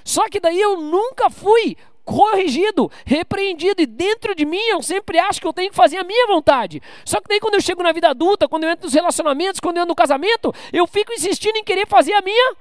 Só que daí eu nunca fui corrigido, repreendido, e dentro de mim eu sempre acho que eu tenho que fazer a minha vontade. Só que daí quando eu chego na vida adulta, quando eu entro nos relacionamentos, quando eu entro no casamento, eu fico insistindo em querer fazer a minha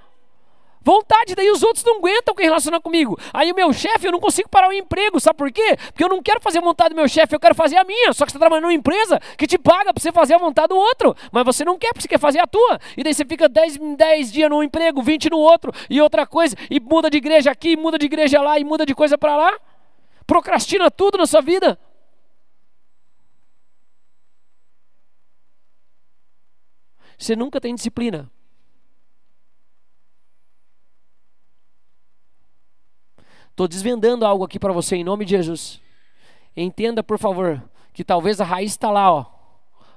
vontade, daí os outros não aguentam quem relaciona comigo. Aí o meu chefe, eu não consigo parar o emprego, sabe por quê? Porque eu não quero fazer a vontade do meu chefe, eu quero fazer a minha. Só que você está trabalhando numa empresa que te paga para você fazer a vontade do outro, mas você não quer porque você quer fazer a tua. E daí você fica 10 dias num emprego, 20 no outro, e outra coisa, e muda de igreja aqui, muda de igreja lá, e muda de coisa para lá. Procrastina tudo na sua vida. Você nunca tem disciplina. Estou desvendando algo aqui para você em nome de Jesus. Entenda, por favor, que talvez a raiz está lá, ó,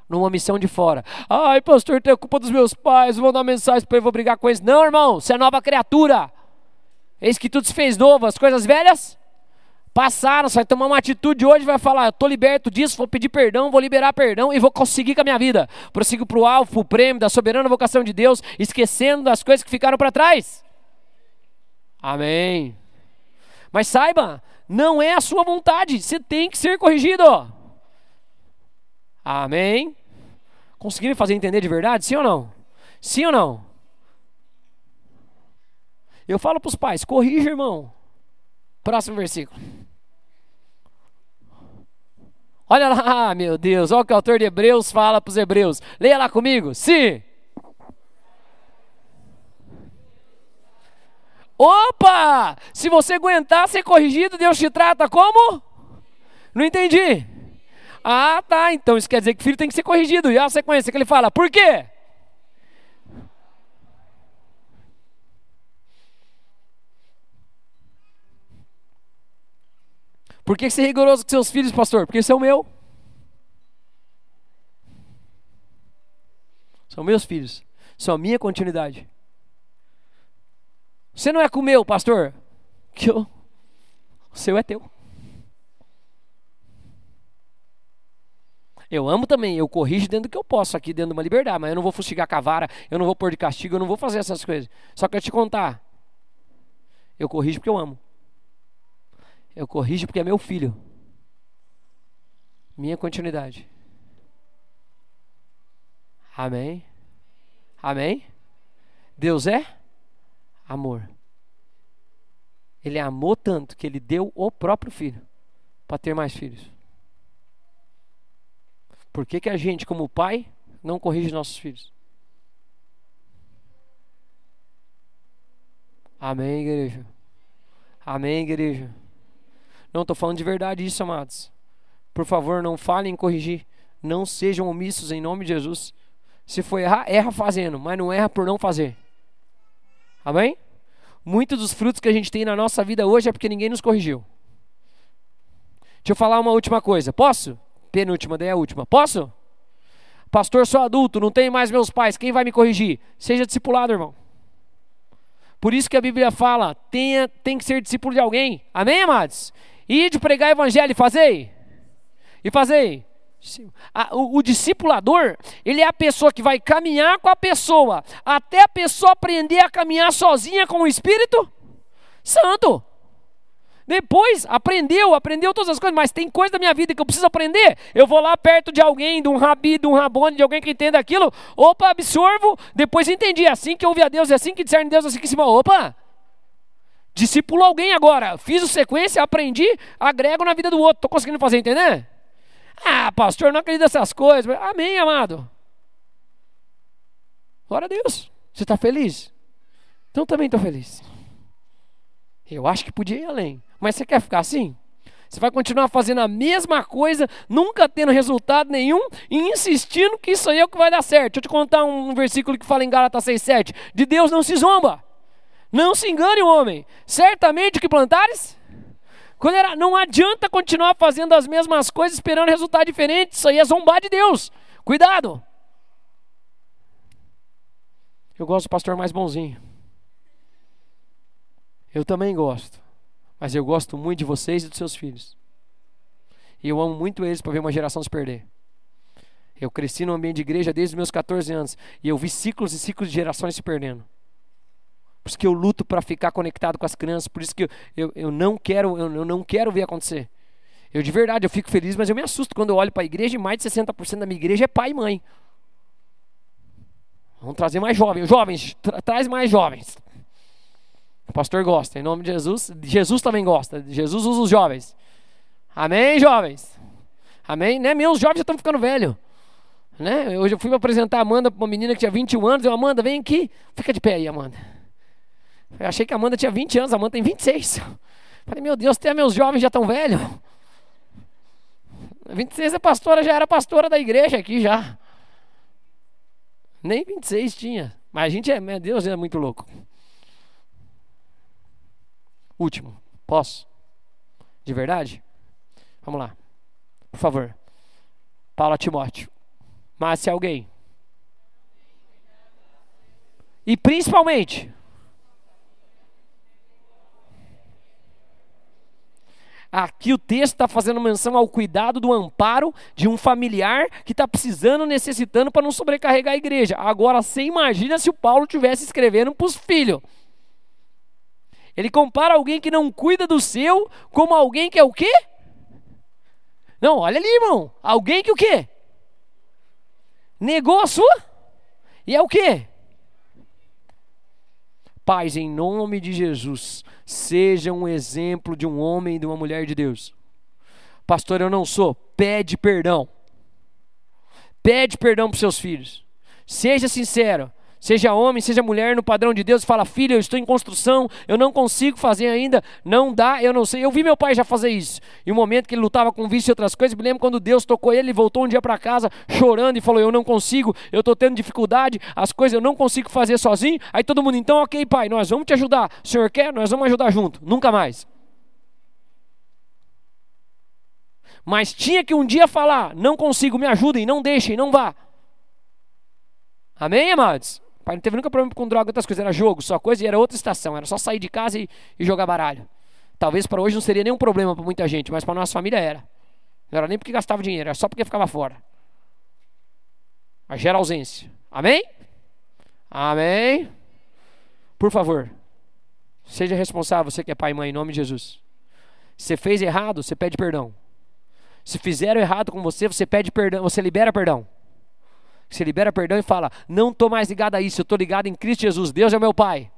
numa missão de fora. Ai, pastor, tem a culpa dos meus pais, vou dar mensagem para ele, vou brigar com eles. Não, irmão, você é nova criatura. Eis que tudo se fez novo, as coisas velhas passaram. Você vai tomar uma atitude hoje, vai falar, eu estou liberto disso, vou pedir perdão, vou liberar perdão e vou conseguir com a minha vida. Prossigo para o alvo, o prêmio da soberana vocação de Deus, esquecendo das coisas que ficaram para trás. Amém. Mas saiba, Não é a sua vontade. Você tem que ser corrigido. Amém? Conseguiram me fazer entender de verdade? Sim ou não? Sim ou não? Eu falo para os pais, corrija, irmão. Próximo versículo. Olha lá, meu Deus, olha o que o autor de Hebreus fala para os hebreus. Leia lá comigo. Sim. Opa! Se você aguentar ser corrigido, Deus te trata como? Não entendi. Ah, tá. Então isso quer dizer que o filho tem que ser corrigido. E a sequência que ele fala, por quê? Por que ser rigoroso com seus filhos, pastor? Porque são meu. São meus filhos. São a minha continuidade. Você não é com o meu, pastor? O seu é teu. Eu amo também, eu corrijo dentro do que eu posso aqui, dentro de uma liberdade, mas eu não vou fustigar com a vara, eu não vou pôr de castigo, eu não vou fazer essas coisas. Só que eu te contar, eu corrijo porque eu amo. Eu corrijo porque é meu filho. Minha continuidade. Amém? Amém? Deus é amor. Ele amou tanto que ele deu o próprio filho para ter mais filhos. Por que a gente, como pai, não corrige nossos filhos? Amém, igreja? Amém, igreja? Não estou falando de verdade isso, amados. Por favor, não falem em corrigir. Não sejam omissos em nome de Jesus. Se for errar, erra fazendo, mas não erra por não fazer. Amém? Muitos dos frutos que a gente tem na nossa vida hoje é porque ninguém nos corrigiu. Deixa eu falar uma última coisa. Posso? Penúltima, daí a última. Posso? Pastor, sou adulto, não tenho mais meus pais. Quem vai me corrigir? Seja discipulado, irmão. Por isso que a Bíblia fala, tem que ser discípulo de alguém. Amém, amados? Ide pregar evangelho e fazei. E fazei. O discipulador, ele é a pessoa que vai caminhar com a pessoa até a pessoa aprender a caminhar sozinha com o Espírito Santo. Depois aprendeu todas as coisas, mas tem coisa da minha vida que eu preciso aprender. Eu vou lá perto de alguém, de um rabi, de um rabone, de alguém que entenda aquilo. Opa, absorvo, depois entendi. É assim que ouve a Deus, é assim que discerne Deus, é assim que se move. Opa, discipulo alguém agora. Fiz o sequência, aprendi, agrego na vida do outro. Estou conseguindo fazer entender? Ah, pastor, não acredito nessas coisas. Amém, amado. Glória a Deus. Você está feliz? Então também estou feliz. Eu acho que podia ir além. Mas você quer ficar assim? Você vai continuar fazendo a mesma coisa, nunca tendo resultado nenhum e insistindo que isso aí é o que vai dar certo. Deixa eu te contar um versículo que fala em Gálatas 6,7. De Deus não se zomba. Não se engane o homem. Certamente o que plantares, colherá. Não adianta continuar fazendo as mesmas coisas esperando resultado diferente. Isso aí é zombar de Deus. Cuidado. Eu gosto do pastor mais bonzinho. Eu também gosto. Mas eu gosto muito de vocês e dos seus filhos. E eu amo muito eles para ver uma geração se perder. Eu cresci no ambiente de igreja desde os meus 14 anos. E eu vi ciclos e ciclos de gerações se perdendo. Por isso que eu luto para ficar conectado com as crianças. Por isso que eu não quero ver acontecer. Eu de verdade, eu fico feliz, mas eu me assusto quando eu olho para a igreja e mais de 60% da minha igreja é pai e mãe. Vamos trazer mais jovens. Jovens, traz mais jovens. O pastor gosta, em nome de Jesus. Jesus também gosta. Jesus usa os jovens. Amém, jovens? Amém? Né? Meus jovens já estão ficando velhos. Né? Hoje eu fui me apresentar a Amanda para uma menina que tinha 21 anos. Eu, Amanda, vem aqui. Fica de pé aí, Amanda. Eu achei que a Amanda tinha 20 anos. A Amanda tem 26. Falei, meu Deus, até meus jovens já estão velhos. 26 é pastora, já era pastora da igreja aqui já. Nem 26 tinha. Mas a gente meu Deus, é muito louco. Último, posso? De verdade? Vamos lá, por favor. Paulo a Timóteo. Mas se alguém. E principalmente. Aqui o texto está fazendo menção ao cuidado do amparo de um familiar que está precisando, necessitando para não sobrecarregar a igreja. Agora você imagina se o Paulo estivesse escrevendo para os filhos. Ele compara alguém que não cuida do seu como alguém que é o quê? Não, olha ali, irmão. Alguém que o quê? Negou a sua? E é o quê? Pais, em nome de Jesus, seja um exemplo de um homem e de uma mulher de Deus. Pastor, eu não sou. Pede perdão. Pede perdão para os seus filhos. Seja sincero. Seja homem, seja mulher no padrão de Deus. Fala, filho, eu estou em construção, eu não consigo fazer ainda, não dá, eu não sei. Eu vi meu pai já fazer isso. E o momento que ele lutava com vício e outras coisas, me lembro quando Deus tocou ele voltou um dia para casa chorando e falou, eu não consigo, eu estou tendo dificuldade, as coisas eu não consigo fazer sozinho. Aí todo mundo, então ok pai, nós vamos te ajudar. O senhor quer? Nós vamos ajudar junto. Nunca mais. Mas tinha que um dia falar, não consigo, me ajudem, não deixem, não vá. Amém, amados? Pai não teve nunca problema com droga e outras coisas, era jogo, só coisa, e era outra estação, era só sair de casa e jogar baralho. Talvez para hoje não seria nenhum problema para muita gente, mas para nossa família era. Não era nem porque gastava dinheiro, era só porque ficava fora. Mas gera ausência. Amém? Amém? Por favor, seja responsável, você que é pai e mãe, em nome de Jesus. Se você fez errado, você pede perdão. Se fizeram errado com você, você pede perdão, você libera perdão. Você libera perdão e fala, não estou mais ligado a isso, eu estou ligado em Cristo Jesus, Deus é o meu Pai.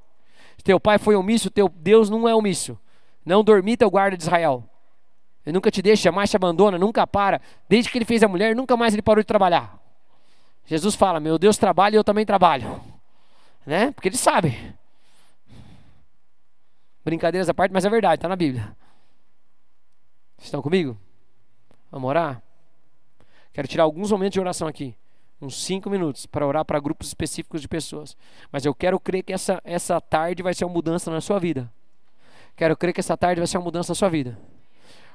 Se teu pai foi omisso, teu Deus não é omisso. Não dormita o guarda de Israel. Ele nunca te deixa, jamais te abandona, nunca para. Desde que ele fez a mulher, nunca mais ele parou de trabalhar. Jesus fala, meu Deus trabalha e eu também trabalho. Né? Porque ele sabe. Brincadeiras à parte, mas é verdade, está na Bíblia. Vocês estão comigo? Vamos orar? Quero tirar alguns momentos de oração aqui. Uns 5 minutos para orar para grupos específicos de pessoas. Mas eu quero crer que essa tarde vai ser uma mudança na sua vida. Quero crer que essa tarde vai ser uma mudança na sua vida.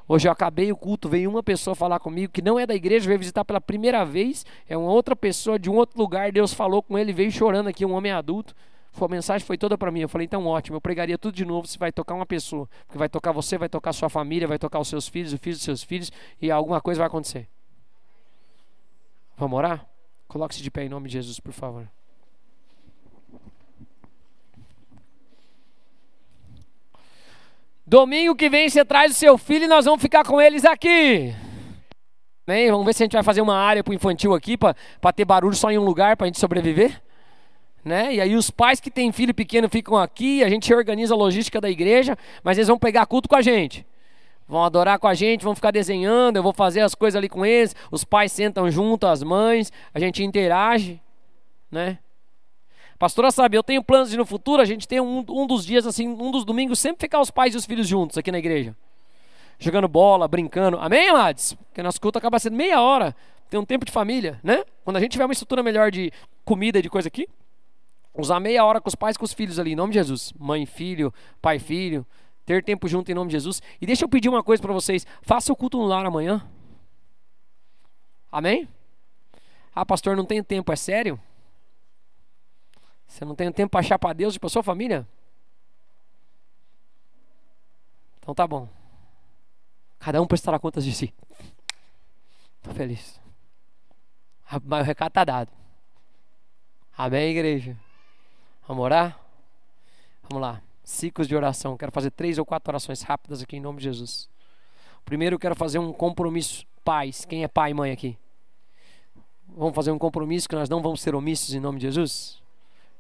Hoje eu acabei o culto, veio uma pessoa falar comigo que não é da igreja, veio visitar pela primeira vez. É uma outra pessoa de um outro lugar, Deus falou com ele, veio chorando aqui, um homem adulto. A mensagem foi toda para mim. Eu falei, então ótimo, eu pregaria tudo de novo se vai tocar uma pessoa. Porque vai tocar você, vai tocar sua família, vai tocar os seus filhos, os filhos dos seus filhos, e alguma coisa vai acontecer. Vamos orar? Coloque-se de pé em nome de Jesus, por favor. Domingo que vem você traz o seu filho e nós vamos ficar com eles aqui. Bem, vamos ver se a gente vai fazer uma área para o infantil aqui, para ter barulho só em um lugar, para a gente sobreviver. Né? E aí os pais que têm filho pequeno ficam aqui, a gente organiza a logística da igreja, mas eles vão pegar culto com a gente. Vão adorar com a gente, vão ficar desenhando, eu vou fazer as coisas ali com eles, os pais sentam junto, as mães, a gente interage, né? Pastora sabe, eu tenho planos de no futuro, a gente tem um dos dias, assim, um dos domingos, sempre ficar os pais e os filhos juntos aqui na igreja. Jogando bola, brincando, amém, amados? Porque nosso culto acaba sendo meia hora, tem um tempo de família, né? Quando a gente tiver uma estrutura melhor de comida e de coisa aqui, usar meia hora com os pais e com os filhos ali, em nome de Jesus. Mãe, filho, pai, filho. Ter tempo junto em nome de Jesus. E deixa eu pedir uma coisa para vocês. Faça o culto no lar amanhã. Amém? Ah, pastor, não tenho tempo. É sério? Você não tem tempo para achar para Deus e para sua família? Então tá bom. Cada um prestará contas de si. Estou feliz. Mas o recado está dado. Amém, igreja? Vamos orar? Vamos lá. Ciclos de oração. Quero fazer 3 ou 4 orações rápidas aqui em nome de Jesus. Primeiro eu quero fazer um compromisso. Pais, quem é pai e mãe aqui? Vamos fazer um compromisso que nós não vamos ser omissos em nome de Jesus?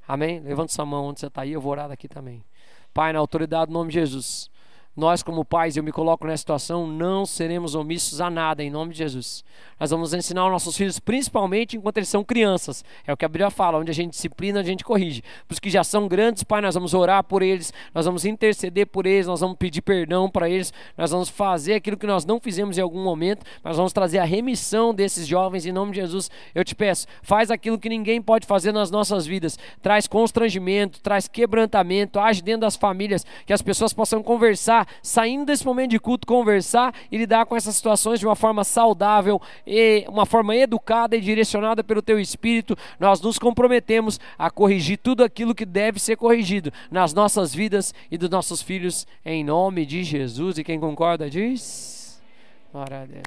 Amém? Levanta sua mão onde você está aí, eu vou orar daqui também. Pai, na autoridade do nome de Jesus, nós como pais, eu me coloco nessa situação, não seremos omissos a nada em nome de Jesus. Nós vamos ensinar aos nossos filhos, principalmente enquanto eles são crianças. É o que a Bíblia fala, onde a gente disciplina, a gente corrige. Para os que já são grandes, Pai, nós vamos orar por eles, nós vamos interceder por eles, nós vamos pedir perdão para eles, nós vamos fazer aquilo que nós não fizemos em algum momento, nós vamos trazer a remissão desses jovens em nome de Jesus. Eu te peço, faz aquilo que ninguém pode fazer nas nossas vidas. Traz constrangimento, traz quebrantamento, age dentro das famílias, que as pessoas possam conversar, saindo desse momento de culto, conversar e lidar com essas situações de uma forma saudável e uma forma educada e direcionada pelo Teu Espírito. Nós nos comprometemos a corrigir tudo aquilo que deve ser corrigido nas nossas vidas e dos nossos filhos, em nome de Jesus. E quem concorda diz: glória a Deus.